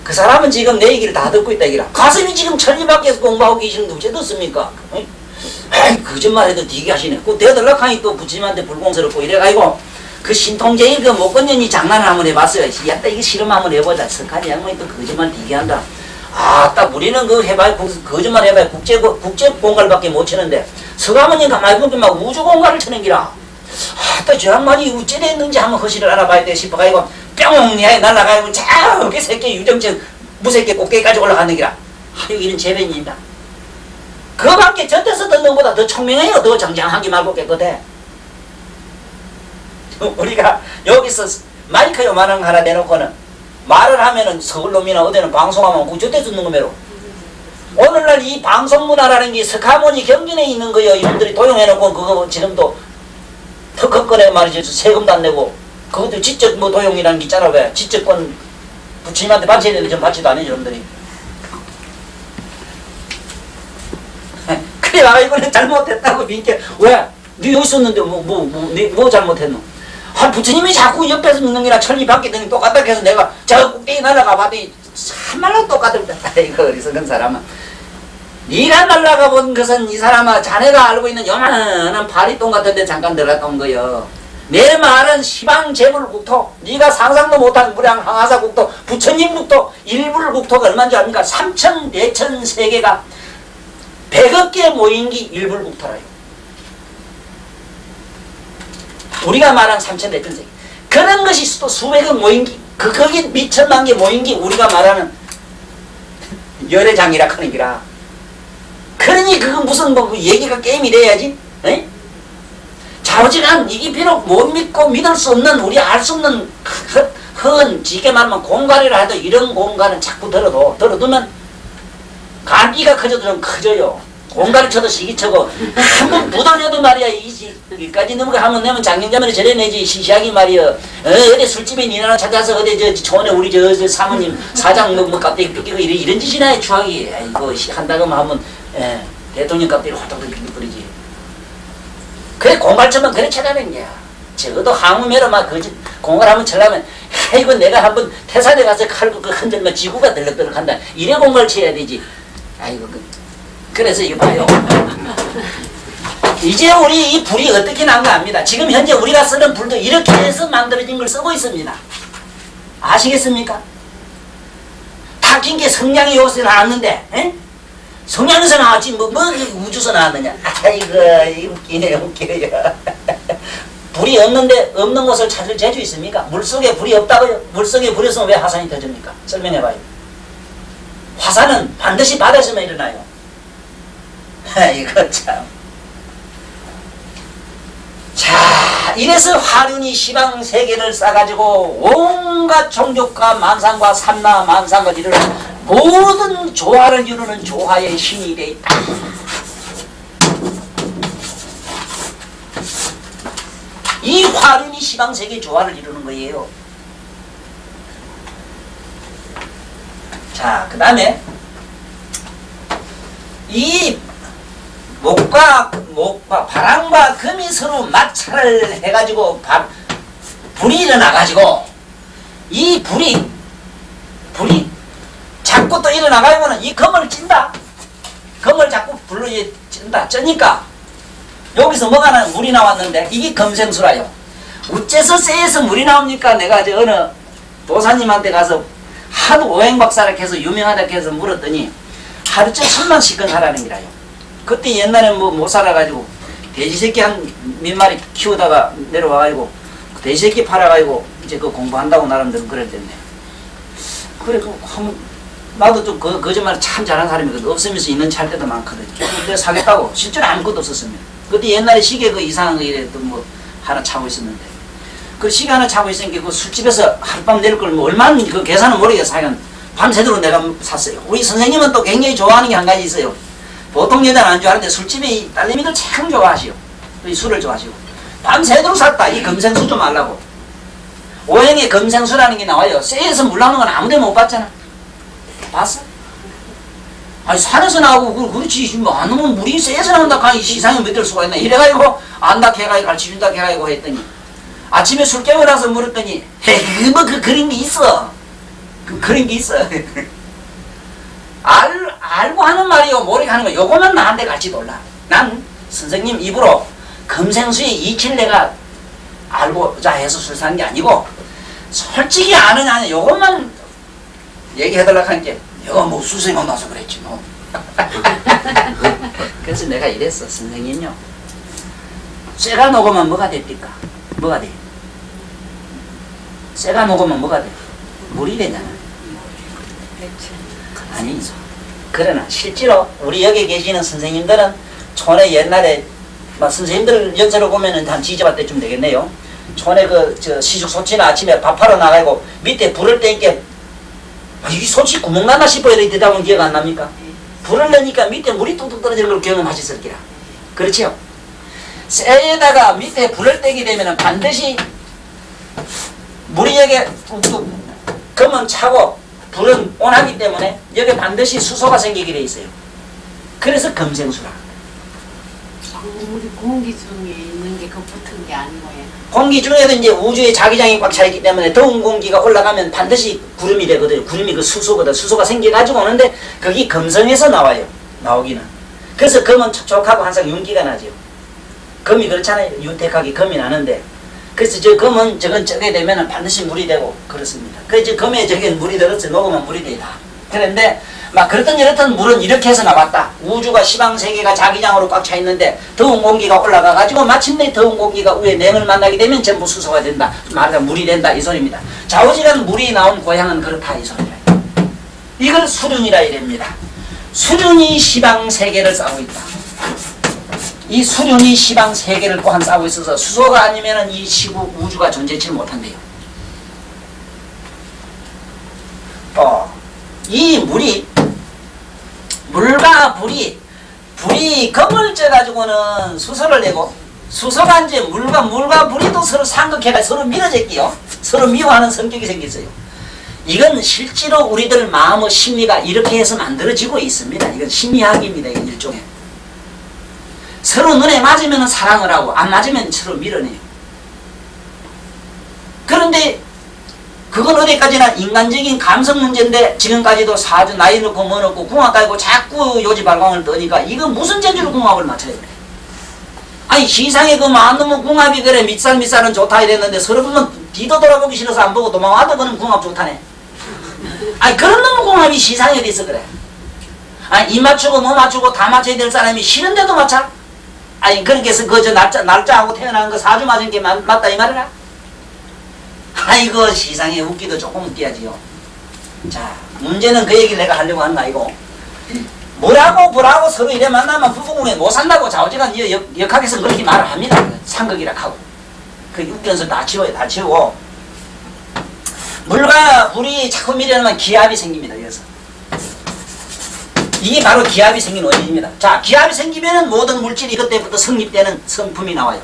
그 사람은 지금 내 얘기를 다 듣고 있다 이라. 가슴이 지금 천리 밖에서 공부하고 계시는데 어째 듣습니까? 에이, 거짓말해도 되게 하시네. 그 대들락하니 또 부처님한테 불공스럽고 이래가지고 그 신통제일 그 목건년이 장난을 한번 해봤어요. 야, 이거 실험 한번 해보자. 석한이 양반이 또 거짓말 되게 한다. 아, 딱 우리는 그 해봐야 거짓말 해봐야 국제 공갈밖에 못 치는데 서가모님 가만히 보니까 막 우주 공갈을 치는 기라. 아, 딱 저 양반이 어째 됐는지 한번 허시를 알아봐야 돼 싶어가지고 뿅 야 날아가지고 저렇게 새끼 유정천 무새끼 꼭대기까지 올라가는 기라. 아유, 이런 재변입니다. 그밖에 저 데서 듣는 것보다 더 총명해요. 더 장장하기 말고 깨끗해. 우리가 여기서 마이크 요만한 거 하나 내놓고는 말을 하면은 서울놈이나 어디는 방송하면 그 저때 듣는 거매로. 오늘날 이 방송 문화라는 게 석하모니 경진에 있는 거예요. 이분들이 도용해놓고 그거 지금도 턱커꺼내 말이죠. 세금도 안 내고 그것도 지적 뭐 도용이라는 게 있잖아. 왜 지적권 부처님한테 바쳐야 되는데 좀 바치도 안 해요. 여러분들이. 그래 아 이거는 잘못했다고 빈게 왜? 네 여기 있었는데 뭐 잘못했노? 아, 부처님이 자꾸 옆에서 믿는 게나 천리 밖에 있는 게 똑같다 해서 내가 저 꼭대기 날아가 봐도 참말로 똑같다. 이거 어리석은 사람은. 네가 날아가 본 것은 이 사람아 자네가 알고 있는 요만한 파리똥 같은 데 잠깐 들어갔던 거요. 내 말은 시방재물국토, 네가 상상도 못한 무량 항하사국토, 부처님국토, 일불국토가 얼마인 줄 압니까? 3천, 4천 세계가 100억 개 모인 게 일불국토라요. 우리가 말한 3천 4천 세계 그런 것이 또 수백억 모인 게 거기 미천만 개 모인 게 우리가 말하는 열애장이라 하는 기라. 그러니 그거 무슨 뭐 얘기가 게임이 돼야지. 에? 자오지간 이게 비록 못 믿고 믿을 수 없는 우리 알 수 없는 흔 지게 말하면 공간이라 해도 이런 공간은 자꾸 들어두면 간이가 커져도 커져요. 공간을 쳐도 시기쳐고 한번 부덜려도 말이야 여기까지 넘어가 하면 내면 장경자면에 저래내지 시시하기 말이야. 어디 술집에 니나 찾아서 어디 저 초원에 우리 저 사모님 사장 뭐 깍대기 삐끼고 이런 짓이나 해 추하기. 이거 한다고 하면 대통령 깍대기 활동도 뿌리지. 그래 공갈 쳐면 그래 쳐다는 거야. 적어도 항우매로 막 공갈 한번 쳐려면 이거 내가 한번 태산에 가서 칼 흔들면 지구가 들럭들럭 한다. 이래 공갈 쳐야 되지. 아이고 그래서 이거 봐요. 이제 우리 이 불이 어떻게 난가 합니다. 지금 현재 우리가 쓰는 불도 이렇게 해서 만들어진 걸 쓰고 있습니다. 아시겠습니까? 탁힌 게 성냥이 여기서 나왔는데 에? 성냥에서 나왔지 뭐 우주에서 나왔느냐. 아이고 웃기네 웃겨요. 불이 없는 곳을 찾을 재주 있습니까? 물속에 불이 없다고요? 물속에 불이 없으면 왜 화산이 터집니까? 설명해봐요. 화산은 반드시 바다에서만 일어나요. 이거 참. 자, 이래서 화륜이 시방 세계를 싸가지고 온갖 종족과 만상과 삼라 만상을 이루는 모든 조화를 이루는 조화의 신이 되어 있다. 이 화륜이 시방 세계 조화를 이루는 거예요. 자, 그 다음에 이 목과 바람과 금이 서로 마찰을 해가지고 불이 일어나가지고 이 불이 자꾸 또 일어나가면은 이 금을 찐다. 금을 자꾸 불로 찐다. 쩌니까 여기서 뭐가 나 물이 나왔는데 이게 금생수라요. 어째서 쇠에서 물이 나옵니까? 내가 어느 도사님한테 가서 하도 오행박사라 해서 유명하다 해서 물었더니 하루째 1000만씩 건 하라는 거라요. 그때 옛날에 뭐 못 살아가지고 돼지새끼 한 몇 마리 키우다가 내려와가지고 돼지새끼 팔아가지고 이제 그 공부한다고 나름대로 그랬던데. 그래 나도 좀 거짓말 참 잘하는 사람이거든. 없으면서 있는 찰 때도 많거든. 근데 사겠다고 실제로 아무것도 없었으면. 그때 옛날에 시계 그 이상한 거 이래 또 뭐 하나 차고 있었는데. 그 시계 하나 차고 있으니까 그 술집에서 하룻밤 내릴 걸 뭐 얼마나 그 계산은 모르겠어. 하여간 밤새도록 내가 샀어요. 우리 선생님은 또 굉장히 좋아하는 게 한 가지 있어요. 보통 여자는 안 좋아하는데 술집에 이 딸내미들 참 좋아하시오. 또 이 술을 좋아하시고. 밤새도록 샀다. 이 금생수 좀 알라고. 오행에 금생수라는 게 나와요. 쇠에서 물 나오는 건 아무데 못 봤잖아. 봤어? 아니 산에서 나오고 그렇지 뭐 안 오면 물이 쇠에서 나온다 하니 시상에 믿을 수가 있나. 이래가지고 안다 해가지고 가르쳐준다 해가지고 했더니 아침에 술 깨고 나서 물었더니 헤이 뭐 그런 게 있어. 그런 게 있어. 알고 하는 말이요 모르게 하는 거 요거만 나한테 같이 놀라. 난 선생님 입으로 금생수의 이치를 내가 알고자 해서 술 사는 게 아니고 솔직히 아느냐 요것만 얘기해달라고 하니까 내가 뭐 수생이 나서 그랬지 뭐. 그래서 내가 이랬어. 선생님요 쇠가 녹으면 뭐가 됩니까? 뭐가 돼? 쇠가 녹으면 뭐가 돼? 물이 되잖아. 아니 그러나 실제로 우리 여기 계시는 선생님들은 촌에 옛날에 선생님들 연세로 보면은 한 지저밭 때쯤 되겠네요. 촌에 저 시숙 소치나 아침에 밥하러 나가고 밑에 불을 떼니까 이 소치 구멍 났나 싶어요. 이렇게 되다 보면 기억 안 납니까? 불을 넣으니까 밑에 물이 뚝뚝 떨어지는 걸 경험하셨을 기라. 그렇죠? 쇠에다가 밑에 불을 떼게 되면은 반드시 물이 여기 뚝뚝 금은 차고 불은 온하기 때문에 여기 반드시 수소가 생기게 돼 있어요. 그래서 금생수라.
우리 공기 중에 있는 게 그 붙은 게 아니고요.
공기 중에도 이제 우주의 자기장이 꽉 차 있기 때문에 더운 공기가 올라가면 반드시 구름이 되거든요. 구름이 그 수소거든. 수소가 생겨가지고 오는데 거기 금성에서 나와요. 나오기는. 그래서 금은 촉촉하고 항상 윤기가 나죠. 금이 그렇잖아요. 윤택하게 금이 나는데. 그래서 저 금은 저건 쩌게 되면 반드시 물이 되고 그렇습니다. 그래서 금에 저게 물이 들어서 녹으면 물이 되다. 그런데 막 그렇든 이렇든 물은 이렇게 해서 나왔다. 우주가 시방세계가 자기장으로 꽉 차 있는데 더운 공기가 올라가 가지고 마침내 더운 공기가 위에 냉을 만나게 되면 전부 수소가 된다. 말하자면 물이 된다 이 소리입니다. 좌우지간 물이 나온 고향은 그렇다 이 소리다. 이걸 수륜이라 이랍니다. 수륜이 시방세계를 싸고 있다. 이 수륜이 시방세계를 또한 싸고 있어서 수소가 아니면 이 시구 우주가 존재치 못한대요. 이 물이 물과 불이 금을 쪄가지고는 수소를 내고 수소가 이제 물과 불이 또 서로 상극해가 서로 밀어제끼요. 서로 미워하는 성격이 생겼어요. 이건 실제로 우리들 마음의 심리가 이렇게 해서 만들어지고 있습니다. 이건 심리학입니다. 이건 일종의. 서로 눈에 맞으면 사랑을 하고 안 맞으면 서로 밀어내요. 그런데 그건 어디까지나 인간적인 감성 문제인데 지금까지도 사주 나이 넣고 뭐 넣고 궁합 깔고 자꾸 요지발광을 떠니까 이거 무슨 재주로 궁합을 맞춰야 그래. 아니 시상에 그 마음놈의 궁합이 그래 밑살은 좋다 이랬는데 서로 보면 뒤도 돌아보기 싫어서 안 보고 도망와도 그는 궁합 좋다네. 아니 그런 놈의 궁합이 시상에 어디서 그래. 아니 이 맞추고 뭐 맞추고 다 맞춰야 될 사람이 싫은데도 맞춰? 아니 그렇게 해서 그저 날짜하고 태어난 거 사주 맞은 게 맞다 이 말이라? 아이고 시상에 웃기도 조금 웃겨야지요. 자 문제는 그 얘기를 내가 하려고 하는 거 아니고 뭐라고 서로 이래 만나면 부부궁에 못 산다고 좌우지간 역학에서 그렇게 말을 합니다. 상극이라 하고. 그 육견서 다 치워요. 다 치우고. 물과 불이 자꾸 밀려나면 기압이 생깁니다. 그래서. 이게 바로 기압이 생긴 원인입니다. 자, 기압이 생기면은 모든 물질이 그때부터 성립되는 성품이 나와요.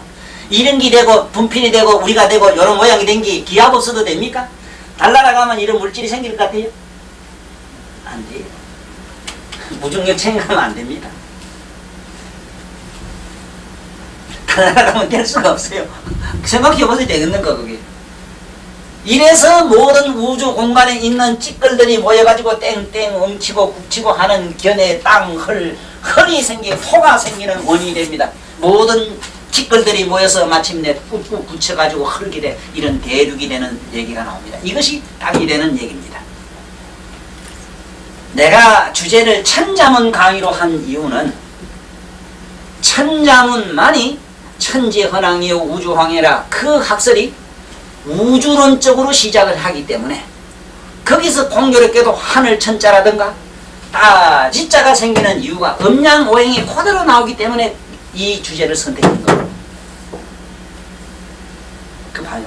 이런 게 되고, 분필이 되고, 우리가 되고, 이런 모양이 된 게 기압 없어도 됩니까? 달나라가면 이런 물질이 생길 것 같아요? 안 돼요. 무중력 생각하면 안 됩니다. 달나라가면 될 수가 없어요. 생각해보세요. 되겠는 거, 그게. 이래서 모든 우주 공간에 있는 찌끌들이 모여가지고 땡땡 엉치고 국치고 하는 견해 땅, 헐이 생기고 토가 생기는 원인이 됩니다. 모든 찌끌들이 모여서 마침내 꾹꾹 붙여가지고 흙이 돼 이런 대륙이 되는 얘기가 나옵니다. 이것이 땅이 되는 얘기입니다. 내가 주제를 천자문 강의로 한 이유는 천자문만이 천지헌황이요 우주황해라 그 학설이 우주론적으로 시작을 하기 때문에 거기서 공교롭게도 하늘 천자라든가 따지자가 생기는 이유가 음양오행이 그대로 나오기 때문에 이 주제를 선택한 거예요. 그 봐요.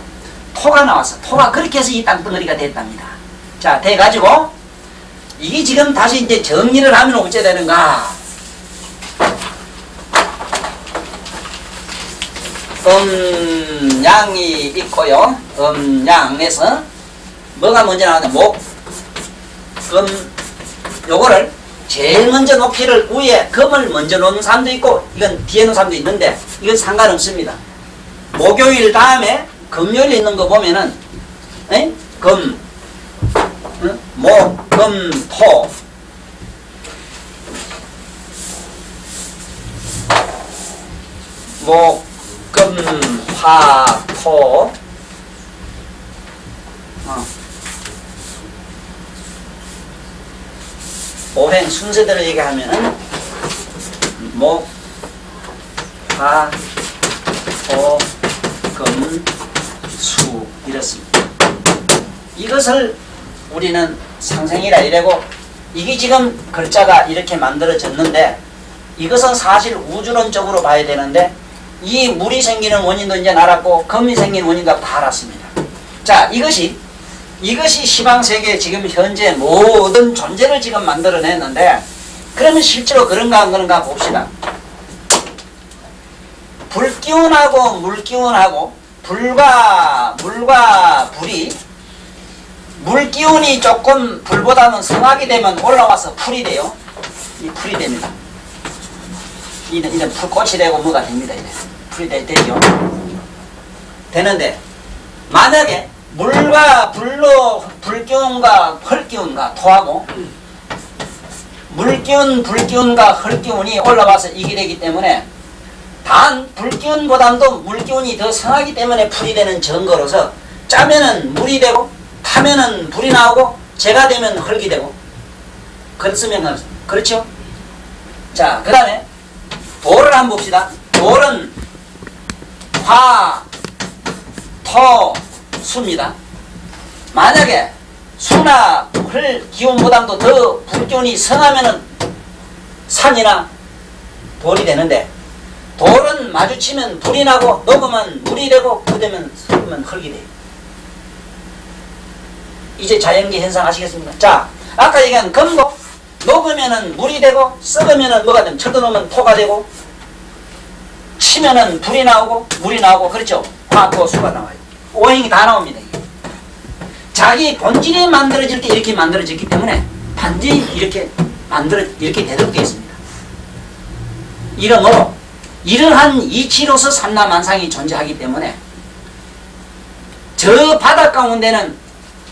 토가 나왔어. 토가 그렇게 해서 이 땅덩어리가 됐답니다. 자, 돼가지고 이게 지금 다시 이제 정리를 하면 어째 되는가? 음양이 있고요. 음양에서 뭐가 먼저 나오냐? 목, 금, 요거를 제일 먼저 놓기를 위에 금을 먼저 놓는 사람도 있고 이건 뒤에 놓는 사람도 있는데 이건 상관없습니다. 목요일 다음에 금요일 있는 거 보면은 금, 목, 금, 토 목, 금, 화, 토 오행 순서대로 얘기하면은 목, 화, 토, 금, 수 이렇습니다. 이것을 우리는 상생이라 이래고 이게 지금 글자가 이렇게 만들어졌는데 이것은 사실 우주론적으로 봐야 되는데 이 물이 생기는 원인도 이제 알았고 금이 생기는 원인도 다 알았습니다. 자, 이것이 시방세계 지금 현재 모든 존재를 지금 만들어냈는데 그러면 실제로 그런가 안 그런가 봅시다. 불기운하고 물기운하고 물과 불이 물기운이 조금 불보다는 성하게 되면 올라와서 풀이 돼요. 이 풀이 됩니다. 이런 풀꽃이 되고 뭐가 됩니다. 이래. 풀이 되죠. 되는데 만약에 물과 불로 불기운과 헐기운과 토하고 물기운, 불기운과 헐기운이 올라와서 이게 되기 때문에 단 불기운보다도 물기운이 더 성하기 때문에 풀이 되는 증거로서 짜면은 물이 되고 타면은 불이 나오고 재가 되면 흙이 되고 그렇으면 그렇죠? 자, 그 다음에 돌을 한번 봅시다. 돌은 화, 토, 수입니다. 만약에 수나 흙 기운보다도 더 불기운이 성하면은 산이나 돌이 되는데 돌은 마주치면 불이 나고 녹으면 물이 되고 그되면 섞으면 흙이 돼요. 이제 자연계 현상 아시겠습니까? 자, 아까 얘기한 금도 녹으면은 물이 되고 썩으면은 뭐가 되면 철도 넣으면 토가 되고 치면은 불이 나오고 물이 나오고 그렇죠? 화, 토, 수가 나와요. 오행이 다 나옵니다. 이게. 자기 본질이 만들어질 때 이렇게 만들어졌기 때문에 반드시 이렇게 이렇게 되도록 되어 있습니다. 이러므로 이러한 이치로서 삼라만상이 존재하기 때문에 저 바다 가운데는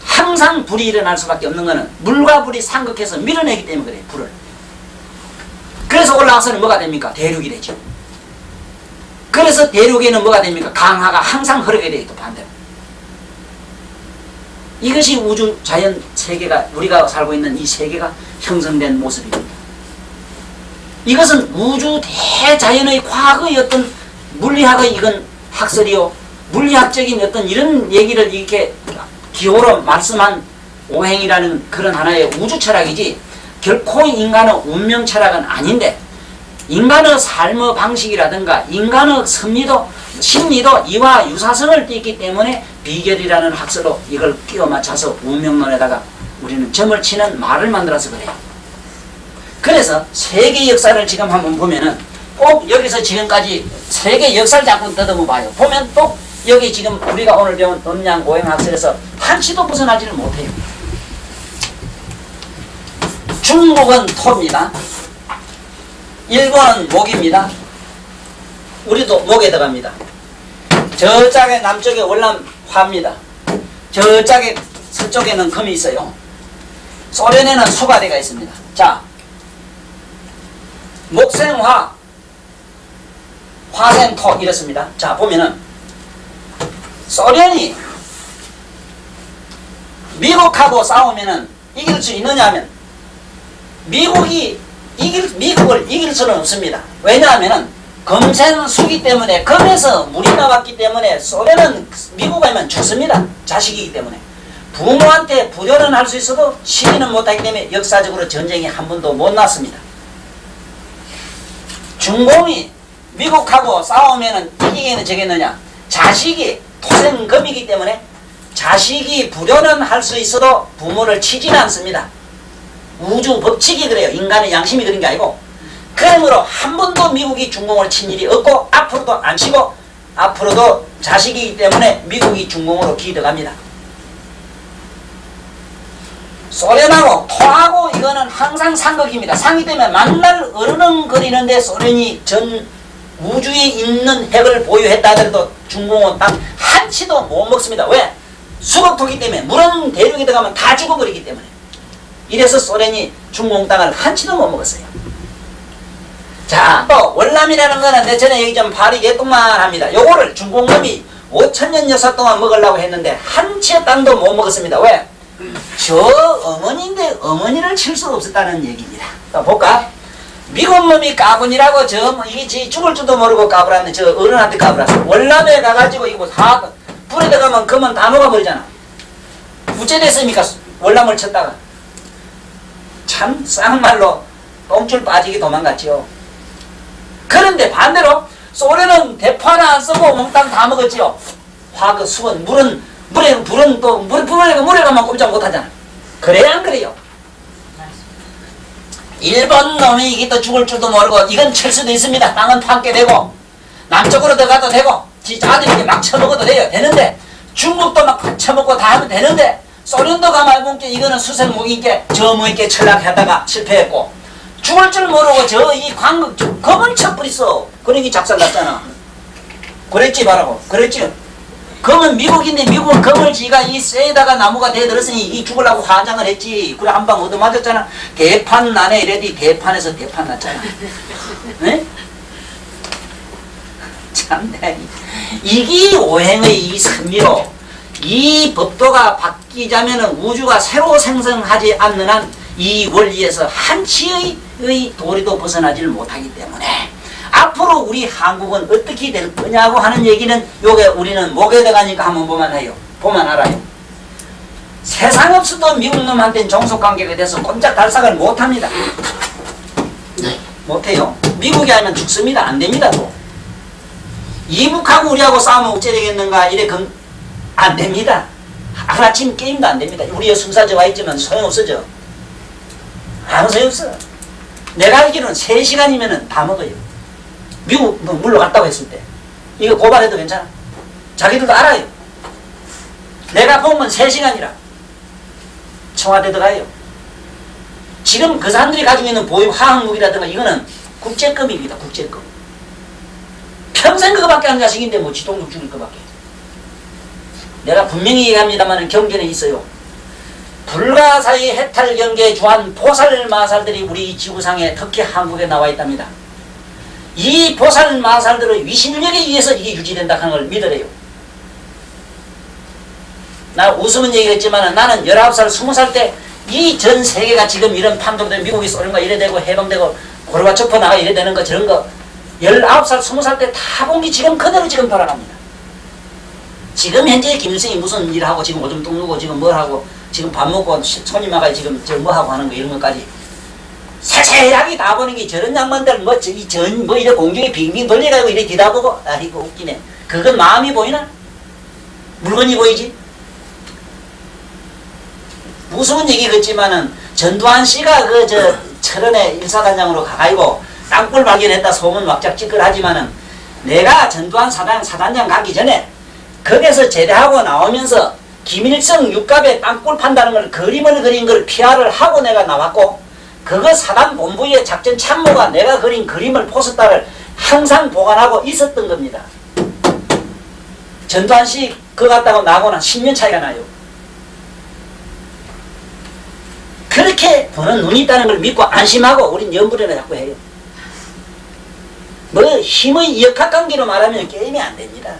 항상 불이 일어날 수밖에 없는 것은 물과 불이 상극해서 밀어내기 때문에 그래요. 불을. 그래서 올라와서는 뭐가 됩니까? 대륙이 되죠. 그래서 대륙에는 뭐가 됩니까? 강하가 항상 흐르게 되어 있고 반대로. 이것이 우주 자연 세계가 우리가 살고 있는 이 세계가 형성된 모습입니다. 이것은 우주 대자연의 과거의 어떤 물리학의 이건 학설이요 물리학적인 어떤 이런 얘기를 이렇게 기호로 말씀한 오행이라는 그런 하나의 우주 철학이지 결코 인간의 운명 철학은 아닌데 인간의 삶의 방식이라든가 인간의 심리도 이와 유사성을 띠기 때문에 비결이라는 학설로 이걸 끼워 맞춰서 운명론에다가 우리는 점을 치는 말을 만들어서 그래요. 그래서 세계 역사를 지금 한번 보면은 꼭 여기서 지금까지 세계 역사를 자꾸 더듬어 봐요. 보면 또 여기 지금 우리가 오늘 배운 음양오행학설에서 한치도 벗어나지를 못해요. 중국은 토입니다. 일본은 목입니다. 우리도 목에 들어갑니다. 저쪽에 남쪽에 월남 화입니다. 저쪽에 서쪽에는 금이 있어요. 소련에는 소가대가 있습니다. 자, 목생화, 화생토 이렇습니다. 자, 보면은 소련이 미국하고 싸우면은 이길 수 있느냐 하면 미국을 이길 수는 없습니다. 왜냐하면은 금생수기 때문에 금에서 물이 나왔기 때문에 소련은 미국이면 죽습니다. 자식이기 때문에. 부모한테 부려는 할 수 있어도 시기는 못하기 때문에 역사적으로 전쟁이 한 번도 못 났습니다. 중공이 미국하고 싸우면은 이기겠는 저겠느냐. 자식이 토생금이기 때문에 자식이 부려는 할 수 있어도 부모를 치지는 않습니다. 우주 법칙이 그래요. 인간의 양심이 그런 게 아니고. 그러므로 한 번도 미국이 중공을 친 일이 없고 앞으로도 안 치고 앞으로도 자식이기 때문에 미국이 중공으로 기득합니다. 소련하고 토하고 이거는 항상 상극입니다. 상이 되면 만날 어른거리는데 소련이 전 우주에 있는 핵을 보유했다 하더라도 중공은 딱 한치도 못 먹습니다. 왜? 수극토기 때문에 물은 대륙에 들어가면 다 죽어버리기 때문에. 이래서 소련이 중공 땅을 한치도 못 먹었어요. 자, 또 월남이라는 거는 내 전에 얘기 좀 발이 개똥만 합니다. 요거를 중공놈이 5000년 역사 동안 먹으려고 했는데 한 채 땅도 못 먹었습니다. 왜? 저 어머니인데 어머니를 칠 수 없었다는 얘기입니다. 또 볼까? 미국 놈이 까분이라고 이게 죽을 줄도 모르고 까불었는데 저 어른한테 까불었어. 월남에 가가지고 이거 다 불에 들어가면 금은 다 녹아버리잖아. 어째 됐습니까? 월남을 쳤다가 참 쌍말로 똥줄 빠지게 도망갔지요. 그런데 반대로 소련은 대포 하나 안 쓰고 몽땅 다 먹었지요. 화그 수건 불은 또 물에 가면 꼼짝 못하잖아. 그래야 안 그래요? 일본 놈이 이게 또 죽을 줄도 모르고 이건 칠 수도 있습니다. 땅은 파게 되고 남쪽으로 들어가도 되고 지 아들에게 막 쳐먹어도 돼요. 되는데 중국도 막 쳐먹고 다 하면 되는데 소련도 가만히 보니까 이거는 수생무기인께 저무있게 전락하다가 실패했고 죽을 줄 모르고 저 이 광극 검을 쳐버렸어. 그러니 작살났잖아. 그랬지 바라고. 그랬지. 검은 미국인데 미국은 검을 지가 이 쇠에다가 나무가 대들었으니 이 죽으려고 화장을 했지. 그래 한 방 얻어맞았잖아. 대판 나네 이래디 대판에서 대판 났잖아. 네? 참네. 이게 오행의 이 선미로 이 법도가 바뀌자면은 우주가 새로 생성하지 않는 한 이 원리에서 한치의 도리도 벗어나지를 못하기 때문에 앞으로 우리 한국은 어떻게 될 거냐고 하는 얘기는 요게 우리는 목에 들어가니까 한번 보면 알아요. 세상 없어도 미국 놈한테는 종속관계가 돼서 꼼짝 달싹을 못합니다. 못해요. 미국이 하면 죽습니다. 안됩니다. 또 이북하고 우리하고 싸우면 어째 되겠는가 이래 안됩니다. 하나쯤 게임도 안됩니다. 우리의 순사제 와있지만 소용없어져. 아무 소용없어. 내가 알기로는 3시간이면 다 먹어요. 미국 물러갔다고 했을 때 이거 고발해도 괜찮아. 자기들도 알아요. 내가 본 건 3시간이라 청와대 들어가요. 지금 그 사람들이 가지고 있는 보유 화학무기라든가 이거는 국제급입니다. 국제급. 평생 그거밖에 안 자식인데 뭐 지동력 죽일 거밖에. 내가 분명히 얘기합니다만 경계는 있어요. 불가사의 해탈 경계에 주한 보살마살들이 우리 지구상에 특히 한국에 나와 있답니다. 이 보살마살들의 위신력에 의해서 이게 유지된다 하는 걸 믿으래요. 나 웃으면 얘기했지만 나는 19살, 20살 때 이 전 세계가 지금 이런 판도들 미국이 소련과 이래 되고 해방되고 고르바초프 나가 이래 되는 거 저런 거 19살, 20살 때 다 본 게 지금 그대로 지금 돌아갑니다. 지금 현재 김일성이 무슨 일하고 지금 오줌 뚝 누고 지금 뭘 하고 지금 밥 먹고 손님 와가 지금 저 뭐 하고 하는 거 이런 것까지 빼야기 다 보는 게 저런 양반들 뭐 이래 공중에 빙빙 돌려가지고 이래 뒤다보고 아이고 웃기네. 그건 마음이 보이나? 물건이 보이지? 무서운 얘기 같지만은 전두환 씨가 철원에 일사단장으로 가가지고 땅굴 발견했다 소문 막작 찌끌하지만은 내가 전두환 사단장 가기 전에 거기서 제대하고 나오면서 김일성 육갑에 땅굴 판다는 걸 그림을 그린 걸 PR을 하고 내가 나왔고 그거 사단 본부의 작전 참모가 내가 그린 그림을 포스터를 항상 보관하고 있었던 겁니다. 전두환 씨 그거 갖다가 나하고는 10년 차이가 나요. 그렇게 보는 눈이 있다는 걸 믿고 안심하고 우린 연불이나 자꾸 해요. 뭐 힘의 역학관계로 말하면 게임이 안 됩니다. 안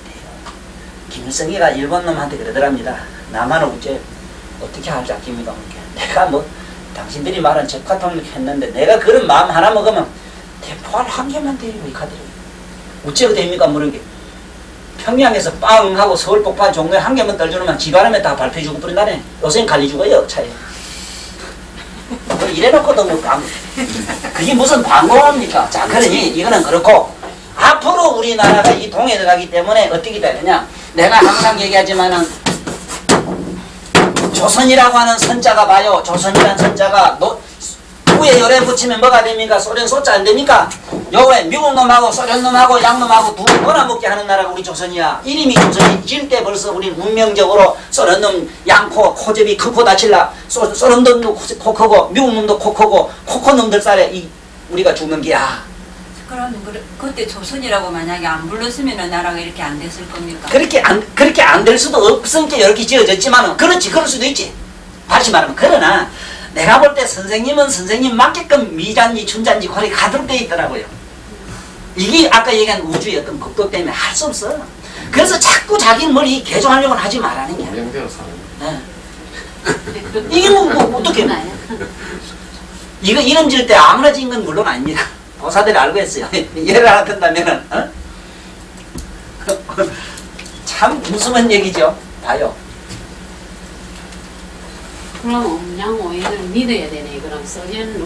돼요. 김일성이가 일본 놈한테 그러더랍니다. 나만을 어떻게 할 작입니까? 내가 뭐 당신들이 말한 적화통일 했는데 내가 그런 마음 하나 먹으면 대포알 한 개만 돼요. 이 카드를. 어째가 됩니까? 물은 게. 평양에서 빵 하고 서울 폭발 종로에 한 개만 떨어주면 지바람에 다 발표 주고 뿌린다네. 요새는 갈리 죽어요. 차에. 뭐 이래놓고도 뭐 그게 무슨 광고합니까? 자, 그러니 이거는 그렇고 앞으로 우리나라가 이 동에 들어가기 때문에 어떻게 되느냐? 내가 항상 얘기하지만은 조선이라고 하는 선자가 봐요. 조선이라는 선자가 후에 열에 붙이면 뭐가 됩니까? 소련 소자 안 됩니까? 요에 미국 놈하고 소련 놈하고 양 놈하고 두 번나 먹게 하는 나라가 우리 조선이야. 이름이 조선이 질 때 벌써 우리 운명적으로 소련 놈 양코 코접이 크코 다칠라. 소련 놈도 코 크고 미국 놈도 코 크고 코코 놈들 쌀에 우리가 죽는 게야.
그럼 그때 조선이라고 만약에 안 불렀으면 나라가 이렇게 안 됐을 겁니까?
그렇게 안 될 수도 없으니까 이렇게 지어졌지만은 그렇지 그럴 수도 있지. 다시 말하면 그러나 내가 볼 때 선생님은 선생님 맞게끔 미잔지 춘잔지 거리 가득 돼 있더라고요. 이게 아까 얘기한 우주의 어떤 극도 때문에 할 수 없어. 그래서 자꾸 자기 머리 개종하려고 하지 말라는 거야.
명대로 사는
이게 뭐 어떻게 이거 이름 지을 때 아무나 지은 건 물론 아닙니다. 보사들이 알고 있어요. 예를 하나 든다면은 참 무서운 얘기죠. 봐요.
그럼 음양오행을 믿어야 되네. 그럼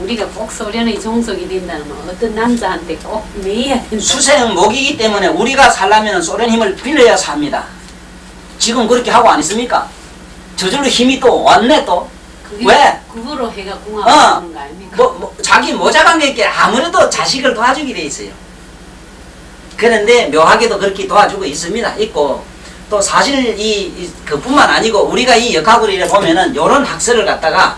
우리가 꼭 소련의 종속이 된다는 어떤 남자한테 꼭 매야 된다.
수세는 목이기 때문에 우리가 살려면 소련 힘을 빌려야 삽니다. 지금 그렇게 하고 안 있습니까? 저절로 힘이 또 왔네 또. 왜?
그거로 해가 궁합하는 거 아닙니까?
자기 모자관계에 아무래도 자식을 도와주게 돼 있어요. 그런데 묘하게도 그렇게 도와주고 있습니다. 있고 또 사실 그뿐만 아니고 우리가 이 역학으로 이래 보면은 요런 학설을 갖다가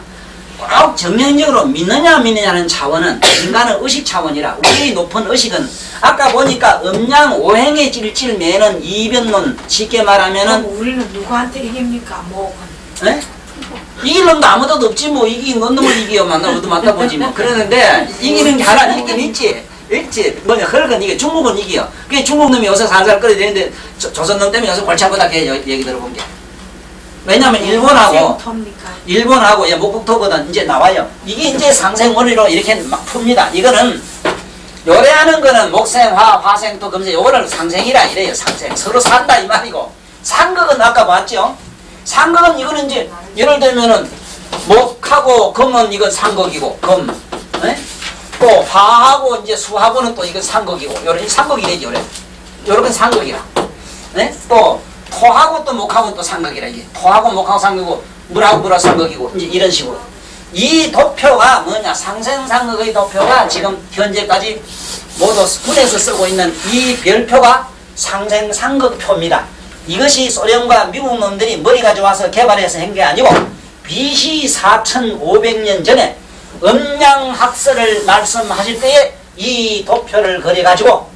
꼭 정면적으로 믿느냐 안 믿느냐는 차원은 인간의 의식 차원이라 우리의 높은 의식은 아까 보니까 음양오행의 찔찔 매는 이변론 쉽게 말하면은
우리는 누구한테 이깁니까? 목은.
네? 이길 놈도 아무도 없지 뭐 이긴 놈을 이기요만 너도 맡아보지 뭐 그러는데 이기는 게 하나 있긴 있지 뭐냐 헐건 이게 중국은 이기요. 그게 중국 놈이 요새 살살 끓여야 되는데 조선 놈 때문에 요새 골치 아프다 얘기 들어본 게 왜냐면 일본하고 목국토거든 이제 나와요. 이게 이제 상생원리로 이렇게 막 풉니다. 이거는 요래하는 거는 목생화 화생토 금세 요거를 상생이라 이래요. 상생 서로 산다 이 말이고 상극은 아까 봤죠. 상극은 이거는 이제 예를 들면은 목하고 금은 이건 상극이고 금 또 화하고 이제 수하고는 또 이건 상극이고 요런 상극이래지 요렇게 상극이라 또 토하고 또 목하고 또 상극이라 이게 토하고 목하고 상극이고 물하고 물하고 상극이고 이제 이런 식으로 이 도표가 뭐냐 상생상극의 도표가 지금 현재까지 모두 군에서 쓰고 있는 이 별표가 상생상극표입니다. 이것이 소련과 미국 놈들이 머리 가져와서 개발해서 한 게 아니고 BC 4500년 전에 음양학설을 말씀하실 때에 이 도표를 그려가지고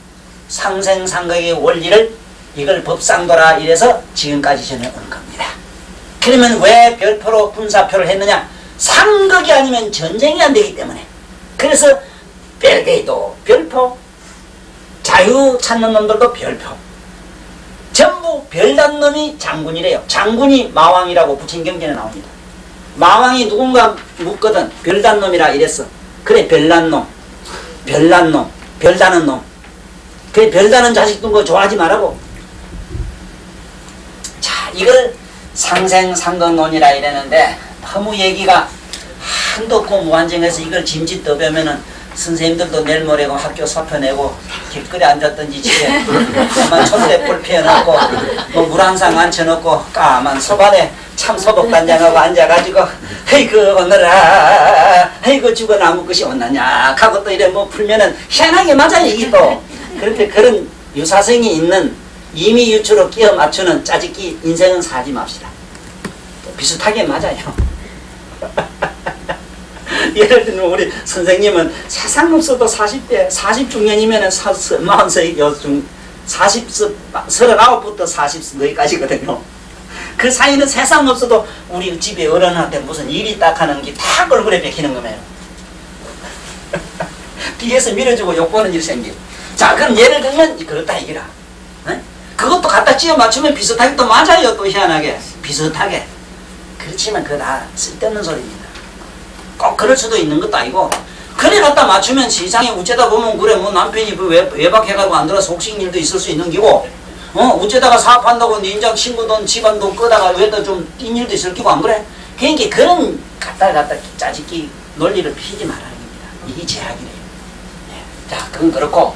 상생상극의 원리를 이걸 법상도라 이래서 지금까지 전해온 겁니다. 그러면 왜 별표로 분사표를 했느냐? 상극이 아니면 전쟁이 안 되기 때문에. 그래서 벨게이도 별표, 자유 찾는 놈들도 별표. 전부 별난 놈이 장군이래요. 장군이 마왕이라고 붙인 경전에 나옵니다. 마왕이 누군가 묻거든 별난 놈이라 이랬어. 그래 별난 놈, 별난 놈, 별다는 놈. 그래 별다는 자식 둔 거 좋아하지 말라고. 자 이걸 상생상극론이라 이랬는데 너무 얘기가 한도 없고 무한정해서 이걸 짐짓 떠배면은 선생님들도 내일 모레고 학교 사표 내고 길거리에 앉았던지 집에 까만 촛대불 피워놓고 뭐 물 한 상 앉혀놓고 까만 소반에 참소복 단장하고 앉아가지고 헤이그 오너라 헤이그 죽어 나무 끝이 왔나냐 하고 또 이래 뭐 풀면은 희한하게 맞아요 이게 또. 그런데 그런 유사성이 있는 임의 유추로 끼워 맞추는 짜집기 인생은 사지 맙시다. 비슷하게 맞아요. 예를 들면 우리 선생님은 세상 없어도 40대 40중년이면은 40세 요중 39부터 40세까지거든요. 그 사이는 세상 없어도 우리 집에 어른한테 무슨 일이 딱 하는 게 다 얼굴에 베끼는 거예요. 뒤에서 밀어주고 욕보는 일이 생겨. 자 그럼 예를 들면 그렇다 이기라. 네? 그것도 갖다 찌어 맞추면 비슷하게 또 맞아요. 또 희한하게 비슷하게. 그렇지만 그거 다 쓸데없는 소리입니다. 꼭 그럴 수도 있는 것도 아니고 그래 갖다 맞추면 세상에 어쩌다 보면 그래 뭐 남편이 외박해가지고 안 들어서 혹시 일도 있을 수 있는 기고 어쩌다가 사업한다고 네 인장 친구 돈 집안 돈 끄다가 왜다 좀 뛴 일도 있을 기고 안 그래? 그러니까 그런 갖다 짜집기 논리를 피지 말라는 겁니다. 이게 제약이래요. 네. 자 그건 그렇고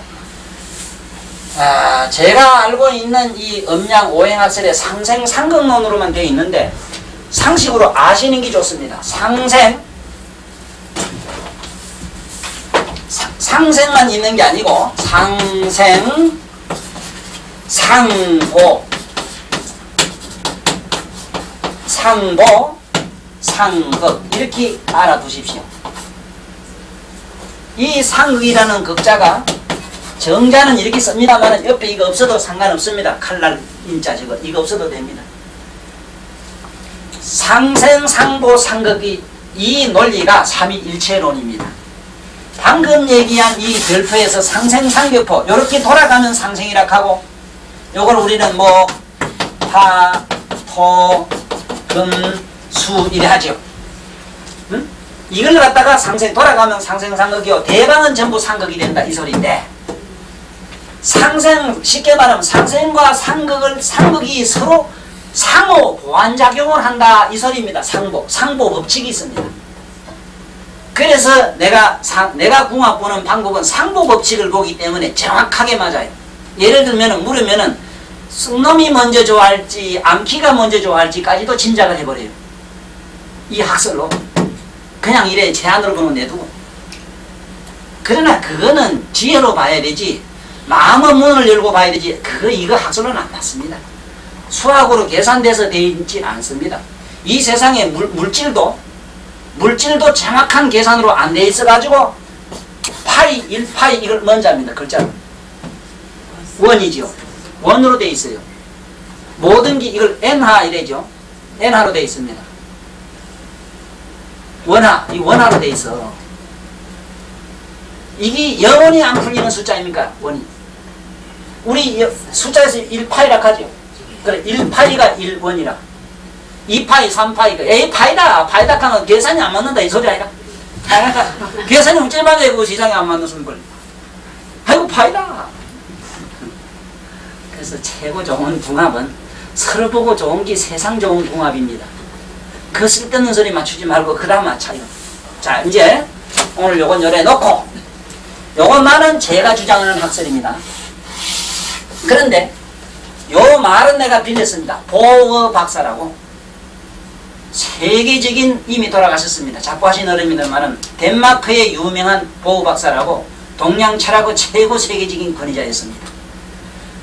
제가 알고 있는 이 음양 오행학설의 상생 상극론으로만 되어 있는데 상식으로 아시는 게 좋습니다. 상생만 있는 게 아니고 상생, 상보, 상보, 상극 이렇게 알아두십시오. 이 상극이라는 극자가 정자는 이렇게 씁니다만 옆에 이거 없어도 상관없습니다. 칼날 인자 저거 이거 없어도 됩니다. 상생, 상보, 상극이 이 논리가 삼위일체론입니다. 방금 얘기한 이 별표에서 상생, 상격포 이렇게 돌아가면 상생이라 하고 요걸 우리는 뭐 화, 토, 금, 수 이래 하죠. 응? 이걸 갖다가 상생 돌아가면 상생, 상극이요. 대방은 전부 상극이 된다 이 소리인데 상생 쉽게 말하면 상생과 상극이 서로 상호 보완작용을 한다 이 소리입니다. 상보 법칙이 있습니다. 그래서 내가 궁합 보는 방법은 상보 법칙을 보기 때문에 정확하게 맞아요. 예를 들면 물으면은 쑥놈이 먼저 좋아할지 암키가 먼저 좋아할지까지도 짐작을 해버려요. 이 학설로 그냥 이래 제안으로 보면 내두고. 그러나 그거는 지혜로 봐야 되지 마음의 문을 열고 봐야 되지 이거 학설로는 안 맞습니다. 수학으로 계산돼서 되어 있지 않습니다. 이 세상에 물질도 정확한 계산으로 안 돼 있어가지고 파이, 1파이 이걸 먼저 합니다. 글자로. 원이죠. 원으로 돼 있어요. 모든 게 이걸 n하 이래죠. n하로 돼 있습니다. 이 원하로 돼 있어. 이게 영원히 안 풀리는 숫자입니까? 원이. 우리 숫자에서 1파이라 하죠. 그래 1파이가 1원이라 2파이 3파이가 에이 파이다 하면 계산이 안 맞는다 이 소리 아니라 계산이 어째만 되고 세상에 안 맞는 소리 아이고 파이다. 그래서 최고 좋은 궁합은 서로 보고 좋은 게 세상 좋은 궁합입니다. 그 쓸데없는 소리 맞추지 말고 그 다음 맞춰요. 자 이제 오늘 요건 요래 놓고 요것만은 제가 주장하는 학설입니다. 그런데 요 말은 내가 빌렸습니다. 보어 박사라고 세계적인 이미 돌아가셨습니다. 작고하신 어른이들 말은 덴마크의 유명한 보어 박사라고 동양 철학의 최고 세계적인 권위자였습니다.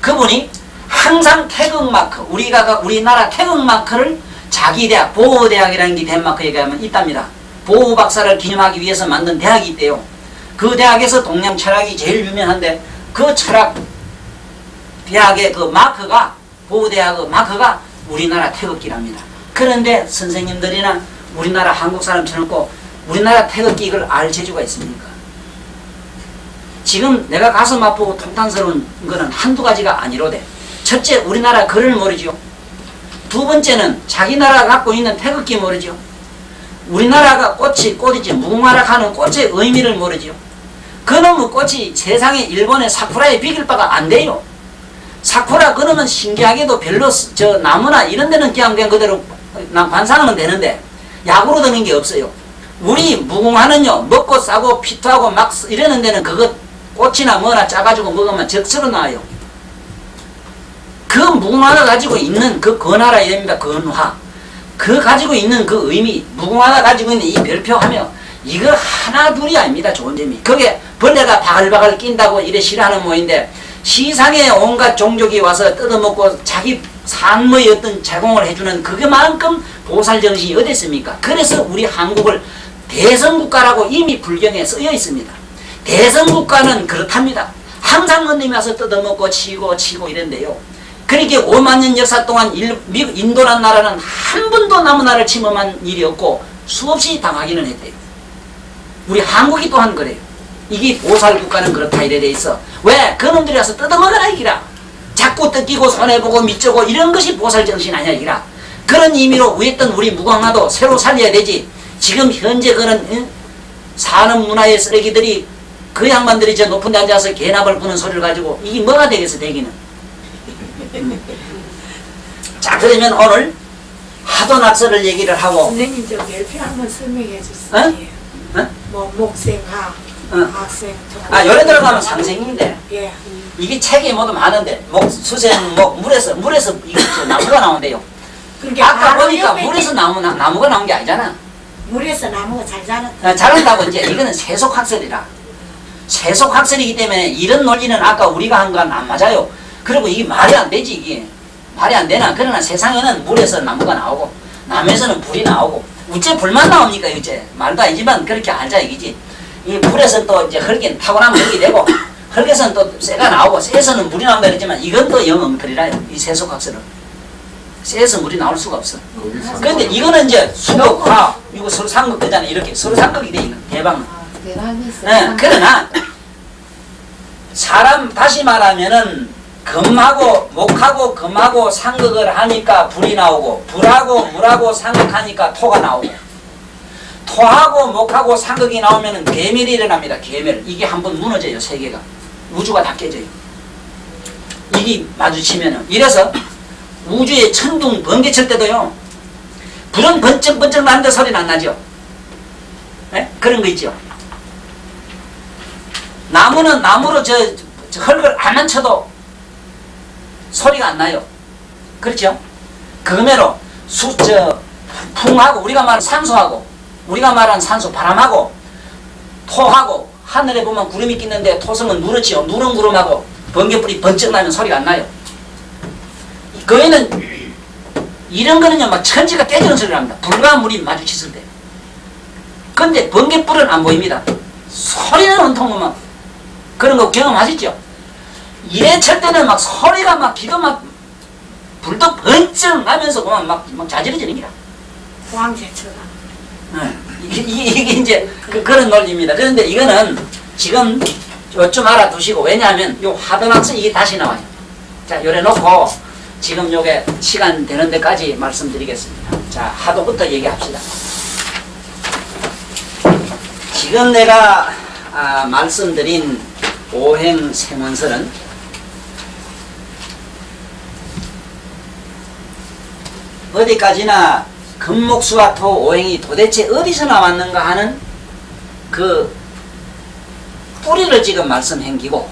그분이 항상 태극마크 우리나라 태극마크를 자기 대학 보어대학이라는 게 덴마크에 가면 있답니다. 보어 박사를 기념하기 위해서 만든 대학이 있대요. 그 대학에서 동양 철학이 제일 유명한데 그 철학 대학의 그 마크가 보호대학의 마크가 우리나라 태극기랍니다. 그런데 선생님들이나 우리나라 한국 사람처럼 꼭 우리나라 태극기 이걸 알 재주가 있습니까? 지금 내가 가슴 아프고 통탄스러운 거는 한두 가지가 아니로되 첫째 우리나라 글을 모르죠. 두 번째는 자기 나라가 갖고 있는 태극기 모르죠. 우리나라가 꽃이지 무궁화락하는 꽃의 의미를 모르죠. 그놈의 꽃이 세상에 일본의 사쿠라에 비길 바가 안 돼요. 사쿠라 그러면 신기하게도 별로 나무나 이런 데는 그냥 그대로 관상하면 되는데 약으로 드는 게 없어요. 우리 무궁화는요 먹고 싸고 피투하고 막 이러는 데는 그거 꽃이나 뭐나 짜가지고 먹으면 적처럼 나와요. 그 무궁화가 가지고 있는 그 건화라 이랍니다. 건화. 그 가지고 있는 그 의미, 무궁화가 가지고 있는 이 별표하며 이거 하나 둘이 아닙니다. 좋은 점이. 그게 벌레가 바글바글 낀다고 이래 싫어하는 모인데 시상에 온갖 종족이 와서 뜯어먹고 자기 산모의 어떤 제공을 해주는 그만큼 보살정신이 어디 있습니까? 그래서 우리 한국을 대성국가라고 이미 불경에 쓰여 있습니다. 대성국가는 그렇답니다. 항상 언님이 와서 뜯어먹고 치고 이런데요. 그렇게 5만 년 역사 동안 미국, 인도란 나라는 한 번도 남은 나라를 침범한 일이 없고 수없이 당하기는 했대요. 우리 한국이 또한 그래요. 이게 보살국가는 그렇다 이래 돼 있어. 왜? 그놈들이 와서 뜯어먹어라 이기라. 자꾸 뜯기고 손해보고 밑저고 이런 것이 보살정신 아니야 이기라. 그런 의미로 위했던 우리 무궁화도 새로 살려야 되지. 지금 현재 그런 산업문화의 쓰레기들이 그 양반들이 저 높은 데 앉아서 개납을 부는 소리를 가지고 이게 뭐가 되겠어 되기는. 자 그러면 오늘 하도낙서를 얘기를 하고
선생님 저 별표 한번 설명해 주세요.
어?
뭐 목생하, 학생,
요래 들어가면 상생인데
예.
이게 책이 모두 많은데 수생 물에서 이거 나무가 나온대요.
그러니까
아까
바로
보니까
옆에
물에서 나무가 나온 게 아니잖아.
물에서 나무가 잘 자랐다.
자란다고 이제 이거는 세속학설이라. 세속학설이기 때문에 이런 논리는 아까 우리가 한 건 안 맞아요. 그리고 이게 말이 안 되지 이게. 말이 안 되나. 그러나 세상에는 물에서 나무가 나오고 나무에서는 불이 나오고 우째 불만 나옵니까 이제. 말도 아니지만 그렇게 알자 이기지. 이 불에서 또 이제 흙이 타고나면 흙이 되고 흙에서는 또 쇠가 나오고 쇠에서는 물이 나온다 그랬지만 이건 또 영엉터리라요. 이 세속학설은. 쇠에서 물이 나올 수가 없어. 그런데 이거는 이제 수극, 화학, 이거 서로 상극되잖아. 이렇게 서로 상극이 돼 있는 대방은. 네, 그러나 사람 다시 말하면은 금하고 목하고 금하고 상극을 하니까 불이 나오고 불하고 물하고 상극하니까 토가 나오고 토하고 목하고 상극이 나오면은 계멸이 일어납니다. 계멸. 이게 한번 무너져요. 세계가. 우주가 다 깨져요. 이게 마주치면은. 이래서 우주의 천둥 번개 칠 때도요. 불은 번쩍번쩍 나는데 소리는 안 나죠. 네? 그런 거 있죠. 나무는 나무로 저 흙을 안만 쳐도 소리가 안 나요. 그렇죠? 그거매로 풍하고 우리가 말하는 산소하고 우리가 말하는 산소 바람하고 토하고 하늘에 보면 구름이 끼는데 토성은 누렇지요. 누런 구름하고 번개불이 번쩍 나면 소리가 안 나요. 그 외에는 이런 거는요 막 천지가 깨지는 소리를 합니다. 불과 물이 마주쳤을 때. 근데 번개불은 안 보입니다. 소리는 온통 보면 그런 거 경험하셨죠? 이래 칠 때는 막 소리가 막 기가 막 불도 번쩍 나면서 그만 막 자지러지는 기라.
왕제처럼.
이게 이제 그런 논리입니다. 그런데 이거는 지금 좀 알아두시고 왜냐하면 요 하도낙서 이게 다시 나와요. 자, 요래 놓고 지금 요게 시간 되는 데까지 말씀드리겠습니다. 자, 하도부터 얘기합시다. 지금 내가 말씀드린 오행생원설은 어디까지나 금목수와 토 오행이 도대체 어디서 나왔는가 하는 그 뿌리를 지금 말씀행기고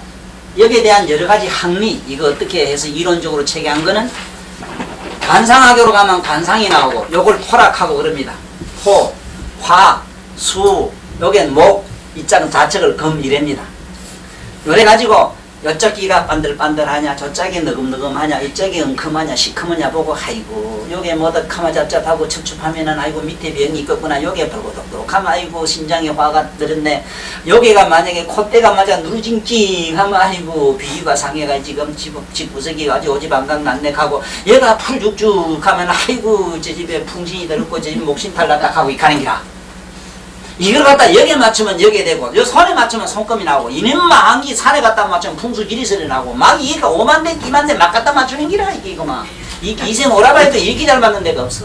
여기에 대한 여러가지 학리 이거 어떻게 해서 이론적으로 체계한 거는 관상학으로 가면 관상이 나오고 요걸 토락하고 그럽니다. 토, 화, 수, 요게 목, 이 짝은 좌측을 금 이랍니다. 요래 가지고 요쪽 기가 반들반들하냐 저쪽이 느금느금하냐 이쪽이 엉큼하냐 시커머냐 보고 아이고 요게 뭐다 카마잡잡하고 첩첩하면은 아이고 밑에 병이 있겠구나 요게 벌고독독하면 아이고 심장에 화가 들었네 요게가 만약에 콧대가 맞아 누르징징하면 아이고 비위가 상해가 지금 집구석이 가지고 오지방강 났네 하고 얘가 풀죽죽 하면 아이고 저 집에 풍신이 들었고 저 집 목신 탈락딱 하고 이카는 기라. 이걸 갖다 여기에 맞추면 여기에 되고 요 손에 맞추면 손금이 나오고 이놈마 한기 산에 갖다 맞추면 풍수지리설이 나고 막 이게 5만대 2만대 막 갖다 맞추는 기라 이게 막 이 기생 오라바이도 이렇게 잘 맞는 데가 없어.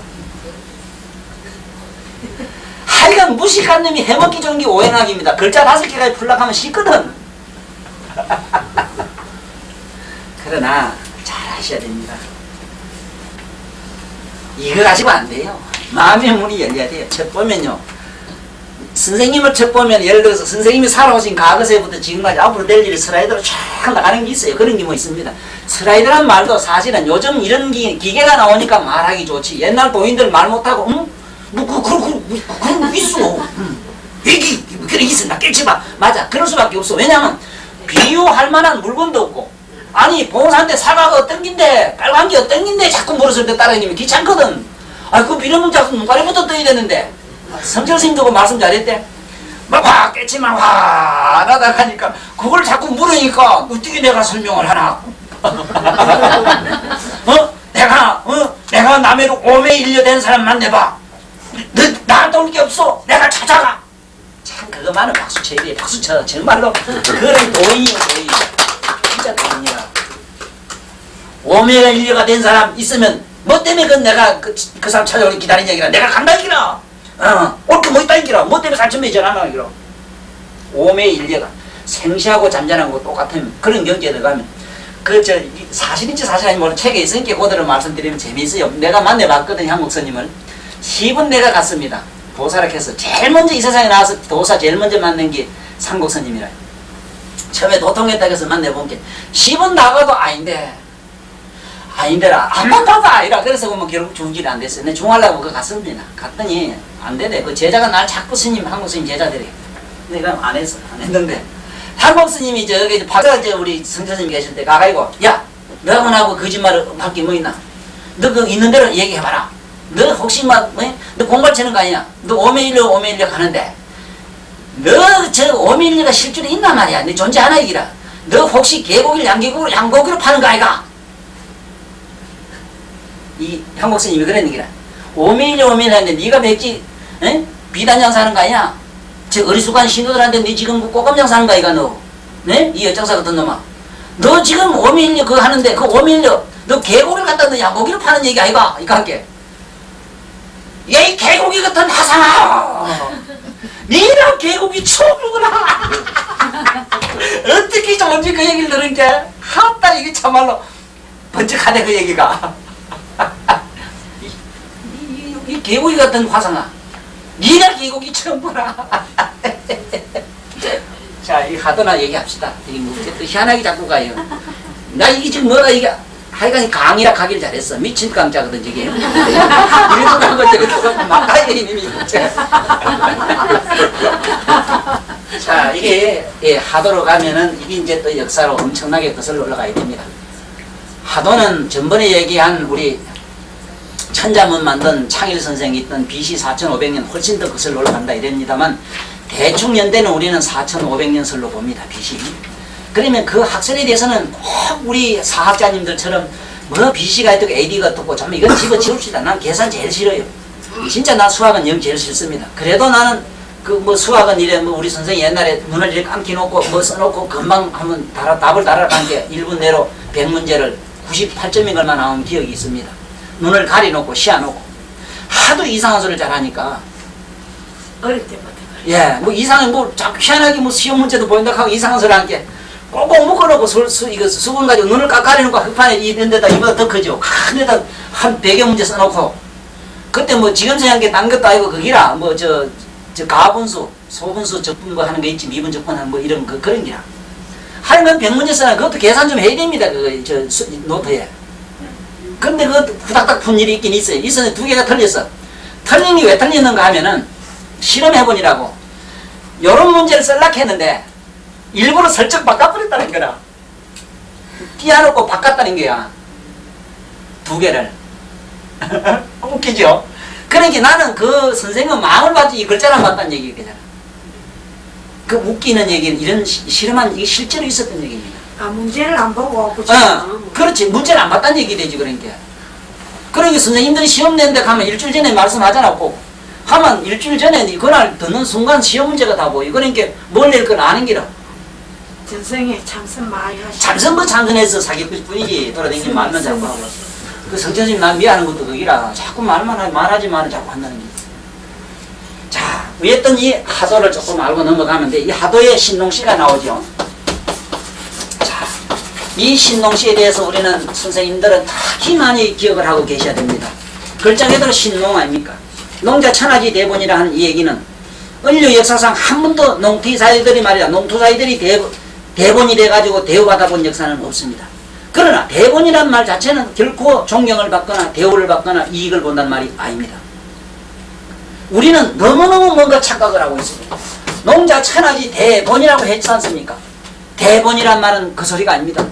하여간 무식한 놈이 해먹기 좋은 게 오행학입니다. 글자 5개까지 풀락하면 쉽거든. 그러나 잘 하셔야 됩니다. 이거 가지고 안 돼요. 마음의 문이 열려야 돼요. 책 보면요 선생님을 척 보면 예를 들어서 선생님이 살아오신 과거세부터 지금까지 앞으로 될 일이 슬라이드로 쫙 나가는 게 있어요. 그런 게 뭐 있습니다. 슬라이드란 말도 사실은 요즘 이런 기계가 나오니까 말하기 좋지. 옛날 도인들 말 못하고 그런 있어. 이게 그래 있어. 나 깨치봐. 맞아. 그럴 수밖에 없어. 왜냐면 비유할 만한 물건도 없고 아니 봉사한테 사과가 어떤 긴데 빨간 게 어떤 긴데 자꾸 물었을 때 따라다니면 귀찮거든. 아 그 비료문 자꾸 눈가리부터 떠야 되는데 성철스님도 말씀 잘했대. 막 화 깨치만 화나다 하니까 그걸 자꾸 물으니까 어떻게 내가 설명을 하나. 내가 남해로 오매 일려된 사람 만나봐. 너 나한테 올 게 없어. 내가 찾아가. 참 그거만은 박수 쳐야 돼. 박수 쳐. 정말로 그런 도인이요 도인. 진짜 도인이야. 오매가 일려가 된 사람 있으면 뭐 때문에 내가 그 사람 찾아오기 기다리냐 기라. 내가 간다 기라. 올 게 뭐 있다 기라. 뭐 때문에 살점에 전화나 기라. 오매 일려가 생시하고 잠잠하고 똑같은 그런 경지에 들어가면 사실인지 사실 아닌지 모르는 책에 있으니까 그대로 말씀드리면 재미있어요. 내가 만나봤거든요. 한국 스님을. 10은 내가 갔습니다. 도사를 해서 제일 먼저 이 세상에 나와서 도사 제일 먼저 만난 게 삼국 스님이라. 처음에 도통했다고 해서 만나본 게 10은 나가도 아닌데라 안만 봐도 아니라. 그래서 보면 결국 중질이 안 됐어요. 내가 중하려고 그 갔습니다. 갔더니 안 되네. 그 제자가 날 자꾸 스님 한국 스님 제자들이 내가 안 했는데 한국 스님이 저기 우리 성철스님 계실 때 가가지고 야 너하고 나하고 거짓말을 할 게 뭐 있나? 너 그 있는 대로 얘기해봐라. 너 혹시 너 공갈 치는 거 아니야? 너 오메일려 가는데 너 저 오메일려가 실제로 있단 말이야. 너 존재하나 이기라. 너 혹시 개고기를 양고기로 파는 거 아이가? 이 한국 스님이 그런 얘기라. 오메일려 하는데 네가 백지 비단장 사는 거 아니야? 저 어리숙한 신도들한테 네 지금 꽃감장 사는 거 아이가 너? 네? 이 여장사 같은 놈아. 너 지금 오밀려 그거 하는데 그 오밀려 너 개고기를 갖다 너 양고기를 파는 얘기 아이가? 이거 할게. 야 이 개고기 같은 하상아. 니랑 개고기 처음이구나. 어떻게 좋은지 그 얘기를 들은 게 하다 이게 참말로 번쩍하네 그 얘기가. 이 개고기 같은 화상아. 니가 개고기 처음 보라. 자, 이 하도나 얘기합시다. 이게 뭐, 또 희한하게 자꾸 가요. 나 이게 지금 뭐가 이게, 하여간 강이라 가기를 잘했어. 미친 강자거든, 저게. 이래도 가고 저래도 가고 막 가야 돼, 이놈이. 자, 이게, 하도로 가면은, 이게 이제 또 역사로 엄청나게 거슬러 올라가야 됩니다. 하도는 전번에 얘기한 우리 천자문 만든 창일 선생이 있던 BC 4500년 훨씬 더 거슬러 올라간다 이랬습니다만 대충 연대는 우리는 4500년 설로 봅니다. BC. 그러면 그 학설에 대해서는 꼭 우리 사학자님들처럼 뭐 BC가 어떻고 AD가 어떻고 참 이건 집어치웁시다. 난 계산 제일 싫어요. 진짜 나 수학은 영 제일 싫습니다. 그래도 나는 그 뭐 수학은 이래 뭐 우리 선생이 옛날에 눈을 이렇게 감기놓고 뭐 써놓고 금방 한번 답을 달아간 게 1분 내로 100문제를 98점인 걸만 나온 기억이 있습니다. 눈을 가려놓고 씌워놓고 하도 이상한 소리를 잘하니까
어릴 때부터
예, 뭐 이상한 뭐 자꾸 희한하게 뭐 시험 문제도 보인다 하고 이상한 소리 하는 게 꼭꼭 묶어놓고 이거 수분 가지고 눈을 가려놓고 흑판에 이런 데다 이보다 더 크죠. 큰 데다 한 100여 문제 써놓고 그때 뭐 지금 생각한 게 딴 것도 아니고 그기라 뭐 저 가분수 소분수 적분 뭐 하는 거 있지 미분 적분하는 뭐 이런 그런 기라 하는 건 100문제 써놔 그것도 계산 좀 해야 됩니다. 그거 노트에. 근데 그 후닥닥 푼 일이 있긴 있어요. 있었는데 두 개가 틀렸어. 틀린 게 왜 틀렸는가 하면은 실험해보니라고 요런 문제를 쓸락 했는데 일부러 설정 바꿔버렸다는 거라. 띄워놓고 바꿨다는 거야. 두 개를. 웃기죠? 그러니까 나는 그 선생은 마음을 받지 이 글자를 안 봤다는 얘기겠잖아. 그 웃기는 얘기는 이런 실험한 이게 실제로 있었던 얘기입니다.
아 문제를 안 보고 그치?
그렇지. 문제를 안 봤다는 얘기 되지 그러니까. 그러니까 선생님들이 시험 낸데 가면 일주일 전에 말씀하잖아 꼭. 하면 일주일 전에 그날 듣는 순간 시험 문제가 다 보여. 그러니까 뭘 낼 건 아는 기라.
전생에 참선 많이 하시고
참선 뭐 참선해서 사기꾼 뿐이지. 돌아다니면 말만 자꾸 하고. 그 성천심 난 미워하는 것도 거기라. 자꾸 말하지만은 자꾸 한다는 게. 자, 위에 이 하도를 조금 알고 넘어가면 돼. 이 하도에 신농시가 나오죠. 자, 이 신농시에 대해서 우리는 선생님들은 특히 많이 기억을 하고 계셔야 됩니다. 글자 그대로 신농 아닙니까? 농자 천하지 대본이라 하는 이 얘기는 인류 역사상 한 번도 농티사회들이 말이야, 농토사회들이 대본이 돼가지고 대우받아 본 역사는 없습니다. 그러나 대본이란 말 자체는 결코 존경을 받거나 대우를 받거나 이익을 본다는 말이 아닙니다. 우리는 너무너무 뭔가 착각을 하고 있습니다. 농자 천하지 대본이라고 했지 않습니까? 대본이란 말은 그 소리가 아닙니다.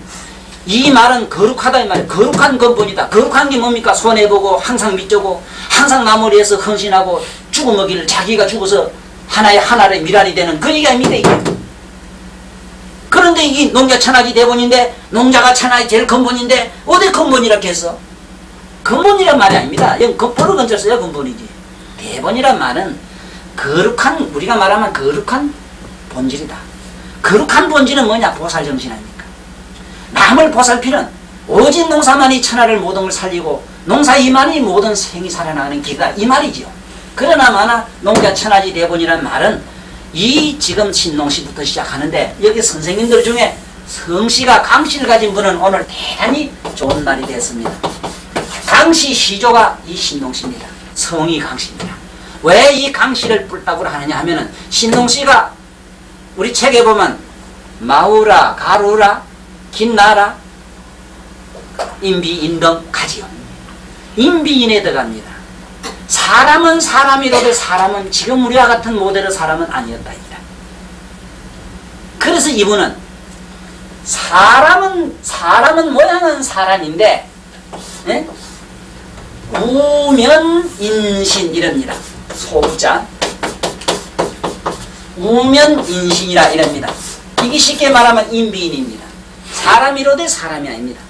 이 말은 거룩하다 이 말이에요. 거룩한 근본이다. 거룩한 게 뭡니까? 손해보고 항상 믿고 항상 나무를 위해서 헌신하고 죽어먹이를 자기가 죽어서 하나의 미랄이 되는 그 얘기 아닙니다. 이게. 그런데 이게 농자 천하지 대본인데 농자가 천하의 제일 근본인데 어디 근본이라고 했어? 근본이란 말이 아닙니다. 이건 버릇 건져 써야 근본이지. 대본이란 말은 거룩한, 우리가 말하면 거룩한 본질이다. 거룩한 본질은 뭐냐? 보살정신 아닙니까? 남을 보살피는 오직 농사만이 천하를 모든 걸 살리고 농사 이만이 모든 생이 살아나가는 길이다 이 말이지요. 그러나 마나 농자 천하지 대본이란 말은 이 지금 신농시부터 시작하는데 여기 선생님들 중에 성씨가 강씨를 가진 분은 오늘 대단히 좋은 날이 됐습니다. 강씨 시조가 이 신농시입니다. 성이 강씨입니다. 왜 이 강씨를 뿔따구를 하느냐 하면은 신농시가 우리 책에 보면 마우라, 가루라, 긴나라, 인비, 인덕, 가지요. 인비인에 들어갑니다. 사람은 사람이라도 사람은 지금 우리와 같은 모델의 사람은 아니었다. 그래서 이분은 사람은 모양은 사람인데 예? 우면인신 이럽니다. 소자 우면인신이라 이럽니다. 이게 쉽게 말하면 인비인입니다. 사람이로되 사람이 아닙니다.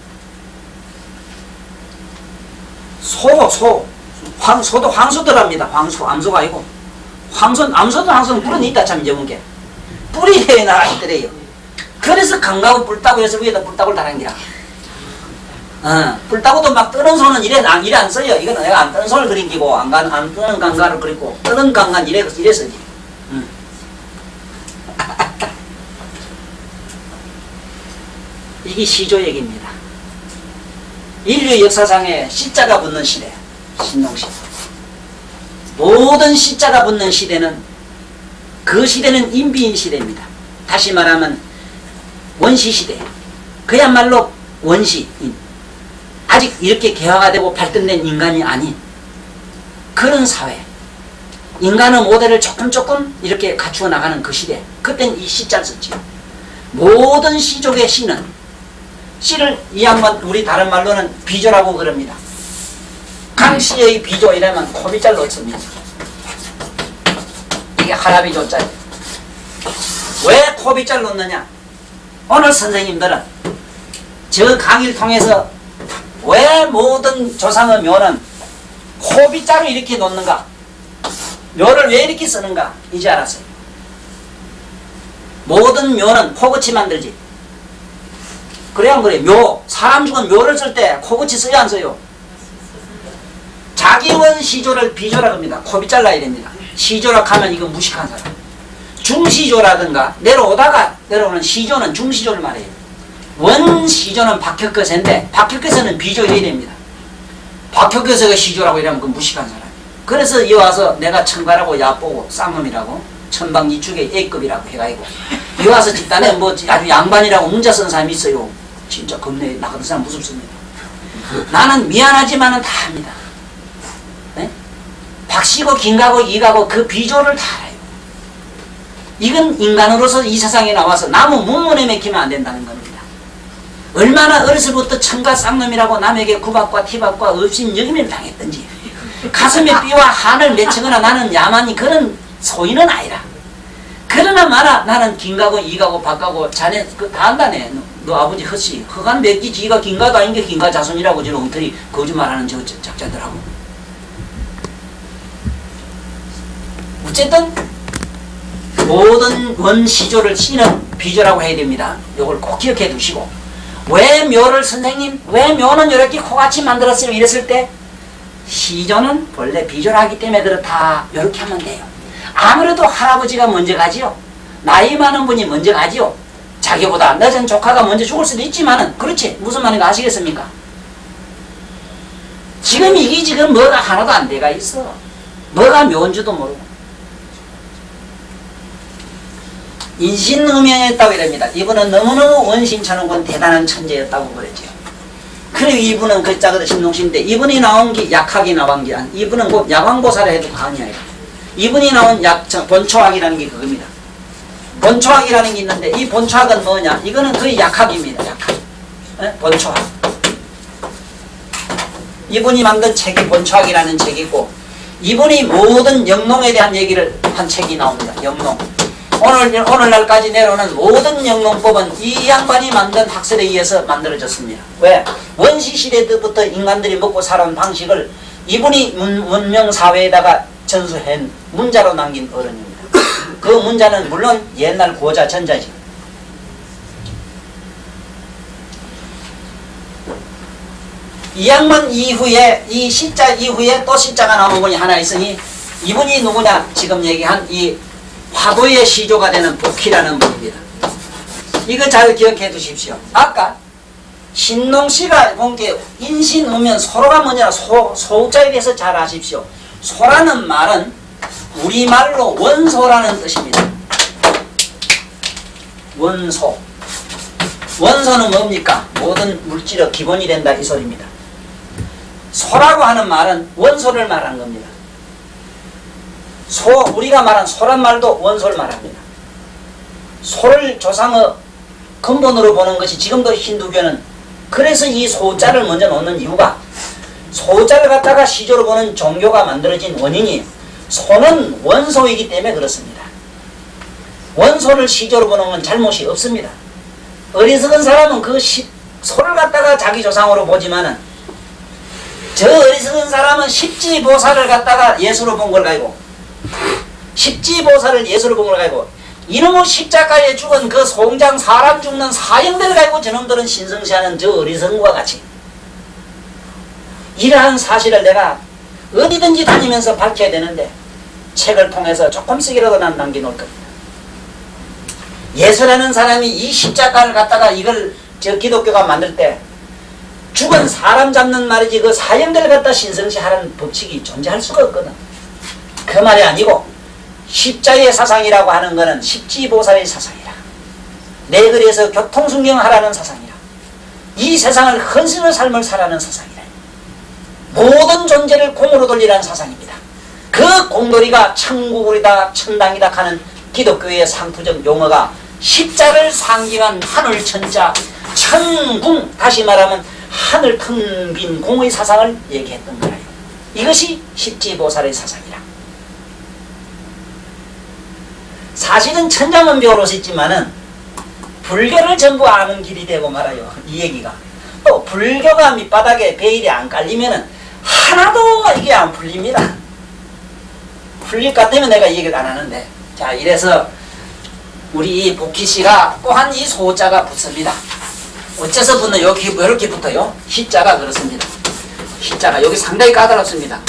소도 황소들합니다. 황소, 암소가 아니고 암소도 항상 뿔은 있다. 참 적은 게 뿔이 나가 있더래요. 그래서 강가고 뿔따구에서 위에다 뿔따구를 달은 게야. 뿔따구도 막 뜨는 손은 이래 안 써요. 이거는 내가 안 뜨는 손을 그린 기고 안 뜨는 강가를 그리고 뜨는 강간 이래 쓰지. 이게 시조 얘기입니다. 인류 역사상에 시자가 붙는 시대, 신농시. 모든 시자가 붙는 시대는 그 시대는 인비인 시대입니다. 다시 말하면 원시 시대. 그야말로 원시인. 아직 이렇게 개화가 되고 발전된 인간이 아닌 그런 사회. 인간의 모델을 조금 이렇게 갖추어 나가는 그 시대. 그때는 이 시자를 썼지요. 모든 시족의 시는 씨를 이 양반 우리 다른 말로는 비조라고 그럽니다. 강씨의 비조 이라면 코비자를 넣습니다. 이게 하라비조자예요. 왜 코비자를 넣느냐? 오늘 선생님들은 저 강의를 통해서 왜 모든 조상의 묘는 코비자로 이렇게 놓는가? 묘를 왜 이렇게 쓰는가? 이제 알았어요. 모든 묘는 코끝이 만들지. 그래 안 그래? 묘. 사람 죽은 묘를 쓸 때 코끝이 써야 안 써요? 자기원 시조를 비조라고 합니다. 코비 잘라야 됩니다. 시조라고 하면 이거 무식한 사람. 중시조라든가 내려오는 시조는 중시조를 말해요. 원시조는 박혁거세인데 박혁거세는 비조해야 됩니다. 박혁거세가 시조라고 이러면 그 무식한 사람. 그래서 이 와서 내가 청가라고 야보고 쌍놈이라고 천방지축의 A급이라고 해가지고 이 와서 집단에 뭐 아주 양반이라고 문자 쓴 사람이 있어요. 진짜 겁내 나가는 사람 무섭습니다. 나는 미안하지만은 다 합니다. 네? 박씨고 김가고 이가고 그 비조를 다 알아요. 이건 인간으로서 이 세상에 나와서 나무 문문에 맥히면 안 된다는 겁니다. 얼마나 어려서부터 천가 쌍놈이라고 남에게 구박과 티박과 업신여김을 당했던지 가슴에 삐와 한을 맺히거나 나는 야만이 그런 소인은 아니라 그러나 마라 나는 김가고 이가고 박가고 자네 그 다 안다네. 너 아버지 헛씨 허간 맥기 지가 김가도 아닌 게 김가 자손이라고 저런 엉터리 거짓말하는 저 작자들하고 어쨌든 모든 원시조를 씨는 비조라고 해야 됩니다. 이걸 꼭 기억해 두시고 왜 묘를 선생님 왜 묘는 이렇게 코같이 만들었어요 이랬을 때 시조는 원래 비조를 하기 때문에 그렇다 이렇게 하면 돼요. 아무래도 할아버지가 먼저 가지요. 나이 많은 분이 먼저 가지요. 자기보다 늦은 조카가 먼저 죽을 수도 있지만은 그렇지 무슨 말인지 아시겠습니까? 지금 이게 지금 뭐가 하나도 안 돼가 있어. 뭐가 묘인지도 모르고 인신음영이었다고 이럽니다. 이분은 너무너무 원신천후군 대단한 천재였다고 그랬죠. 그리고 이분은 글자가 신동신인데 이분이 나온 게 약학이 나온 게 아니, 이분은 곧 야광보살을 해도 과언이 아니라 이분이 나온 본초학이라는 게 그겁니다. 본초학이라는 게 있는데 이 본초학은 뭐냐? 이거는 거의 약학입니다. 약학. 네? 본초학. 이분이 만든 책이 본초학이라는 책이고 이분이 모든 영농에 대한 얘기를 한 책이 나옵니다. 영농. 오늘날까지 내려오는 모든 영농법은 이 양반이 만든 학설에 의해서 만들어졌습니다. 왜? 원시시대 때부터 인간들이 먹고 살아온 방식을 이분이 문명사회에다가 전수한 문자로 남긴 어른입니다. 그 문자는 물론 옛날 고자 전자지. 이 양반 이후에 이 시자 이후에 또 시자가 나온 분이 하나 있으니 이분이 누구냐? 지금 얘기한 이 화도의 시조가 되는 복희라는 분입니다. 이거 잘 기억해 두십시오. 아까 신농씨가 본 게 인신우면 소로가 뭐냐? 소자에 대해서 잘 아십시오. 소라는 말은 우리말로 원소라는 뜻입니다. 원소. 원소는 뭡니까? 모든 물질의 기본이 된다 이 소리입니다. 소라고 하는 말은 원소를 말하는 겁니다. 우리가 말한 소란 말도 원소를 말합니다. 소를 조상의 근본으로 보는 것이 지금도 힌두교는 그래서 이 소자를 먼저 놓는 이유가 소자를 갖다가 시조로 보는 종교가 만들어진 원인이 소는 원소이기 때문에 그렇습니다. 원소를 시조로 보는 건 잘못이 없습니다. 어리석은 사람은 그 소를 갖다가 자기 조상으로 보지만은 저 어리석은 사람은 십지보살을 갖다가 예수로 본 걸 가지고 십지보살을 예수로 본 걸 가지고 이놈의 십자가에 죽은 그 송장 사람 죽는 사형들을 가지고 저놈들은 신성시하는 저 어리석은과 같이 이러한 사실을 내가 어디든지 다니면서 밝혀야 되는데 책을 통해서 조금씩이라도 난 남겨놓을 겁니다. 예수라는 사람이 이 십자가를 갖다가 이걸 저 기독교가 만들 때 죽은 사람 잡는 말이지 그 사형들을 갖다 신성시하는 법칙이 존재할 수가 없거든. 그 말이 아니고 십자의 사상이라고 하는 것은 십지보살의 사상이라. 내 글에서 교통순경하라는 사상이라. 이 세상을 헌신의 삶을 살아는 사상이라. 모든 존재를 공으로 돌리라는 사상입니다. 그 공돌이가 천국이다 천당이다 하는 기독교의 상투적 용어가 십자를 상징한 하늘천자 천궁, 다시 말하면 하늘 큰 빈 공의 사상을 얘기했던 거예요. 이것이 십지보살의 사상이라. 사실은 천자문별로서 있지만은 불교를 전부 아는 길이 되고 말아요. 이 얘기가. 또 불교가 밑바닥에 베일이 안 깔리면은 하나도 이게 안 풀립니다. 풀릴 것 같으면 내가 이 얘기를 안 하는데. 자, 이래서 우리 복희씨가 또한 이 소자가 붙습니다. 어째서 붙는 여기 이렇게 붙어요? 희자가 그렇습니다. 희자가 여기 상당히 까다롭습니다.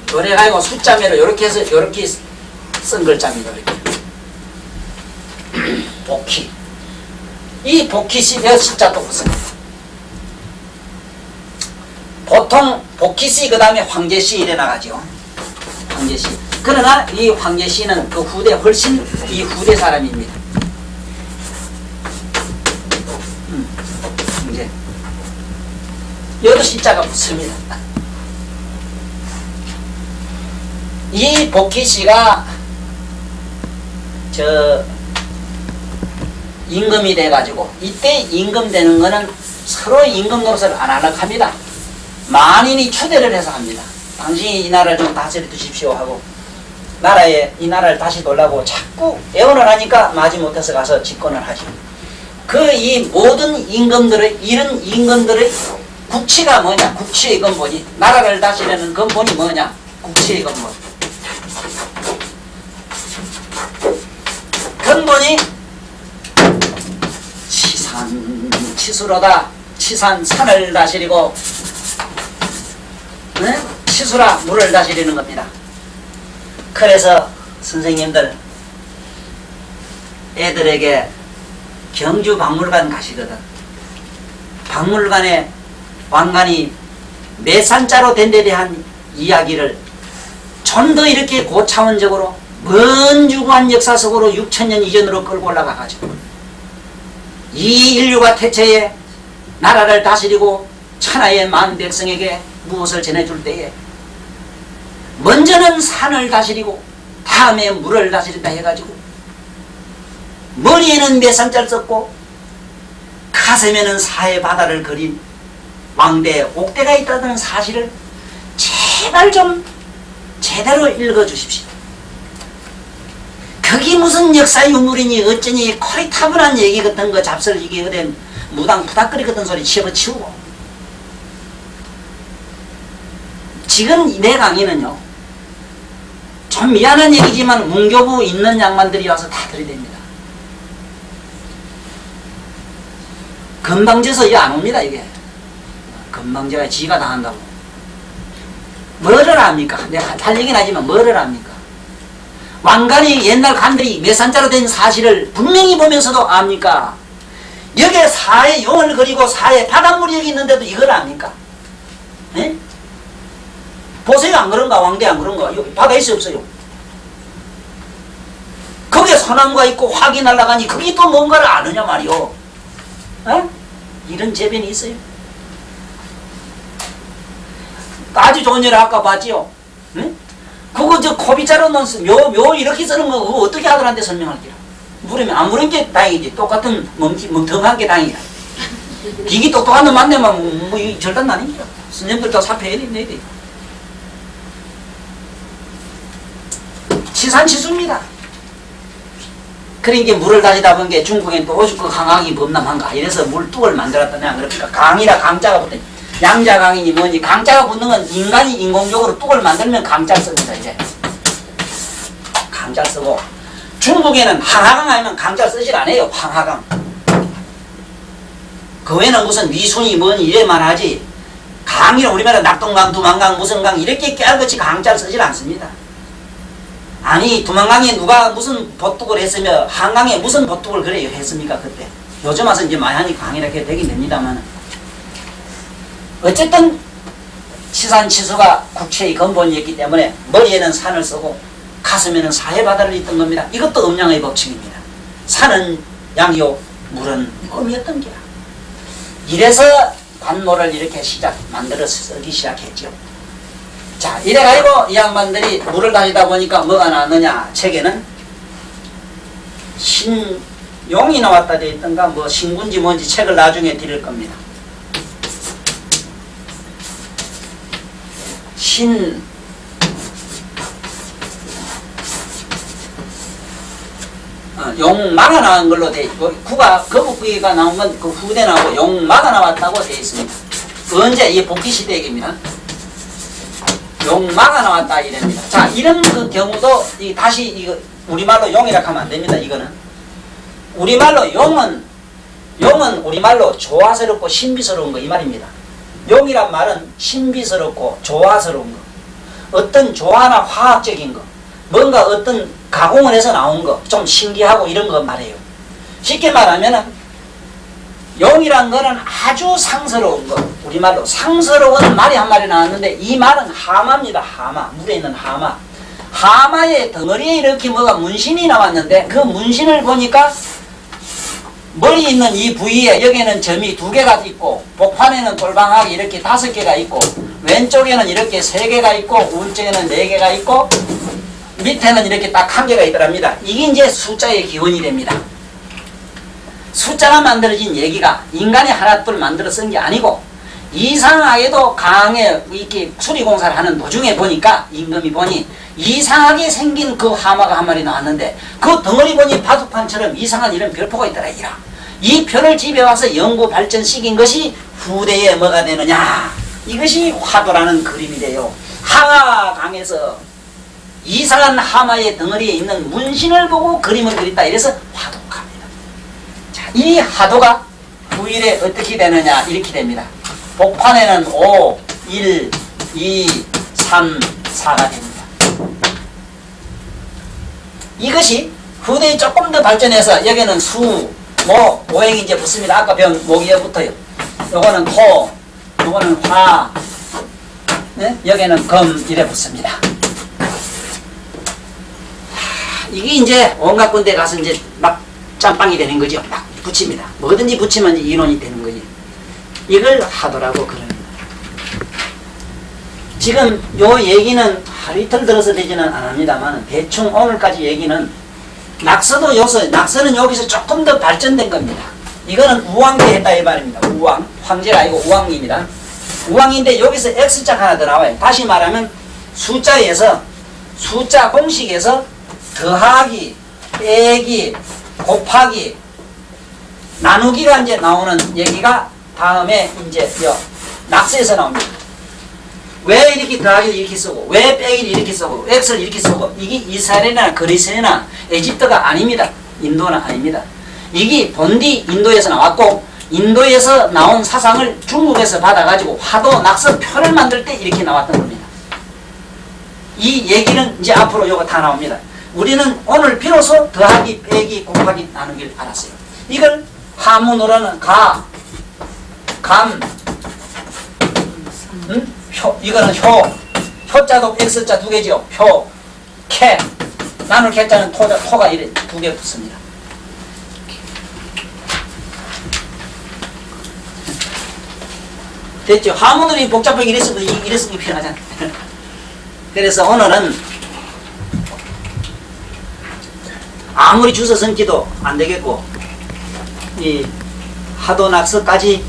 그래가지고 숫자매로 이렇게 해서 이렇게 쓴 글자입니다. 이렇게. 복희. 이 복희씨 시자도 붙습니다. 보통 복희씨 그 다음에 황제씨 이래 나가죠. 황제씨. 그러나 이 황제씨는 그 후대 훨씬 이 후대 사람입니다. 황제. 여도 시자가 붙습니다. 이 복희씨가 임금이 돼가지고 이때 임금되는 거는 서로 임금 노릇을 안 하려고 합니다. 만인이 추대를 해서 합니다. 당신이 이 나라를 좀 다스려 두십시오 하고 이 나라를 다시 돌라고 자꾸 애원을 하니까 마지못해서 가서 집권을 하죠. 이 모든 임금들의 이런 임금들의 국치가 뭐냐? 국치의 근본이 나라를 다스리는 근본이 뭐냐? 국치의 근본. 근본이 치수로다. 치산 산을 다스리고 치수라 물을 다스리는 겁니다. 그래서 선생님들 애들에게 경주 박물관 가시거든. 박물관에 왕관이 몇 산자로 된 데 대한 이야기를 좀 더 이렇게 고차원적으로 먼 유구한 역사 속으로 6천년 이전으로 끌고 올라가가지고 이 인류가 태초에 나라를 다스리고 천하의 만 백성에게 무엇을 전해줄 때에 먼저는 산을 다스리고 다음에 물을 다스린다 해가지고 머리에는 매산자를 썼고 가슴에는 사해 바다를 그린 왕대 옥대가 있다는 사실을 제발 좀 제대로 읽어주십시오. 그게 무슨 역사 유물이니 어쩌니 코리타분한 얘기 같은 거 잡설이게 그된 무당 푸닥거리 같은 소리 치우고 지금 내 강의는요 좀 미안한 얘기지만 문교부 있는 양반들이 와서 다 들이댑니다. 건방져서 이게 안 옵니다. 이게 건방져야 지가 다 한다고 뭐를 합니까? 내가 할 얘기는 하지만 뭐를 합니까? 왕관이 옛날 간들이 매산자로 된 사실을 분명히 보면서도 압니까? 여기에 사해 용을 그리고 사해 바닷물이 여기 있는데도 이걸 압니까? 네? 보세요. 안 그런가? 왕대 안 그런가? 여기 바다 있어요 없어요? 거기에 소나무가 있고 화기 날아가니 그게 또 뭔가를 아느냐 말이요. 에? 이런 재변이 있어요. 아주 좋은 일 아까 봤지요? 응? 그거 저 코비자로 넣은 묘 이렇게 쓰는 거 그거 어떻게 아들한테 설명할게요? 물으면 안 물은 게 다행이지. 똑같은 멍텅한 게 다행이야. 기기 똑똑한 놈 만나면 뭐 절단 아닙니다. 스님들도 사표해야 돼. 치산치수입니다. 그러니까 물을 다니다 본 게 중국엔 또 오죽 그 강황이 범람한가 이래서 물뚝을 만들었다냐 그러니까 강이라 강자가 붙더니 양자 강이니 뭐니 강자가 붙는 건 인간이 인공적으로 뚝을 만들면 강자 씁니다. 이제 강자 쓰고 중국에는 황하강 아니면 강자 쓰질 않아요. 황하강 그 외에는 무슨 위순이 뭐니 이래만 하지 강이라 우리말에 낙동강 두만강 무슨 강 이렇게 깨알같이 강자를 쓰질 않습니다. 아니 두만강에 누가 무슨 보뚝을 했으며 한강에 무슨 보뚝을 그래요 했습니까 그때. 요즘 와서 이제 많이 하니까 강이라게 되긴 됩니다만 어쨌든 치산치수가 국체의 근본이었기 때문에 머리에는 산을 쓰고 가슴에는 사해바다를 잇던 겁니다. 이것도 음양의 법칙입니다. 산은 양이요 물은 음이었던 게야. 이래서 관모를 이렇게 만들어 쓰기 시작했죠. 자, 이래가지고 이 양반들이 물을 다니다 보니까 뭐가 나왔느냐. 책에는 신용이 나왔다 돼 있던가 뭐 신군지 뭔지 책을 나중에 드릴 겁니다. 용마가 나온 걸로 돼 있고 구가 거북구이가 나온 건 그 후대 나오고 용마가 나왔다고 돼 있습니다. 언제 이 복귀 시대 얘기입니다. 용마가 나왔다 이랍니다. 자, 이런 그 경우도 다시 이거 우리말로 용이라 하면 안 됩니다. 이거는 우리말로 용은 우리말로 조화스럽고 신비스러운 거 이 말입니다. 용이란 말은 신비스럽고 조화스러운 거, 어떤 조화나 화학적인 거, 뭔가 어떤 가공을 해서 나온 거, 좀 신기하고 이런 거 말해요. 쉽게 말하면은 용이란 거는 아주 상스러운 거, 우리말로 상스러운 말이 한 마리 나왔는데 이 말은 하마입니다. 하마, 물에 있는 하마. 하마의 덩어리에 이렇게 뭐가 문신이 나왔는데 그 문신을 보니까 머리에 있는 이 부위에 여기에는 점이 2개가 있고 복판에는 돌방하게 이렇게 5개가 있고 왼쪽에는 이렇게 3개가 있고 오른쪽에는 4개가 있고 밑에는 이렇게 딱 1개가 있더랍니다. 이게 이제 숫자의 기원이 됩니다. 숫자가 만들어진 얘기가 인간이 하나둘 만들어 쓴 게 아니고 이상하게도 강에 이렇게 수리공사를 하는 도중에 보니까 임금이 보니 이상하게 생긴 그 하마가 한 마리 나왔는데 그 덩어리 보니 바둑판처럼 이상한 이런 별표가 있더라. 이 표를 집에 와서 연구 발전시킨 것이 후대에 뭐가 되느냐. 이것이 화도라는 그림이 돼요. 하강에서 이상한 하마의 덩어리에 있는 문신을 보고 그림을 그렸다. 이래서 화독합니다. 자, 이 화도가 후일에 어떻게 되느냐 이렇게 됩니다. 복판에는 5, 1, 2, 3, 4가 됩니다. 이것이 후대에 조금 더 발전해서 여기는 수, 모, 오행이 이제 붙습니다. 아까 배운 목이에 붙어요. 요거는 토, 요거는 화, 네? 여기는 금 이래 붙습니다. 이게 이제 온갖 군데 가서 이제 막 짬빵이 되는 거죠. 막 붙입니다. 뭐든지 붙이면 이제 이론이 되는 거지. 이걸 하도라고 그럽니다. 지금 요 얘기는 하루 이틀 들어서 되지는 않습니다만 대충 오늘까지 얘기는 낙서도 낙서는 여기서 조금 더 발전된 겁니다. 이거는 우왕때 했다 이 말입니다. 우왕. 황제가 아니고 우왕입니다. 우왕인데 여기서 X자 하나 더 나와요. 다시 말하면 숫자 공식에서 더하기, 빼기, 곱하기, 나누기가 이제 나오는 얘기가 다음에 이제 낙서에서 나옵니다. 왜 이렇게 더하기를 이렇게 쓰고, 왜 빼기를 이렇게 쓰고, X를 이렇게 쓰고, 이게 이스라엘이나 그리스나 에집트가 아닙니다. 인도는 아닙니다. 이게 본디 인도에서 나왔고, 인도에서 나온 사상을 중국에서 받아가지고 화도 낙서표를 만들 때 이렇게 나왔던 겁니다. 이 얘기는 이제 앞으로 요거 다 나옵니다. 우리는 오늘 비로소 더하기, 빼기, 곱하기, 나누기를 알았어요. 이걸 한문으로는 가, 감, 이거는 효자도 X자 두 개죠. 캐, 나눌 캐자는 토가 이래 두 개 붙습니다. 됐죠? 한문으로 복잡하게 이랬으면 필요하잖아. 그래서 오늘은 아무리 주워 섬기도 안 되겠고, 이 하도 낙서까지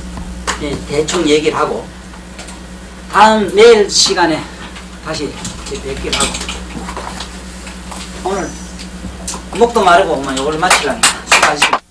대충 얘기를 하고, 다음 내일 시간에 다시 뵙기로 하고, 오늘 목도 마르고 이걸 마치려니 수고하셨습니다.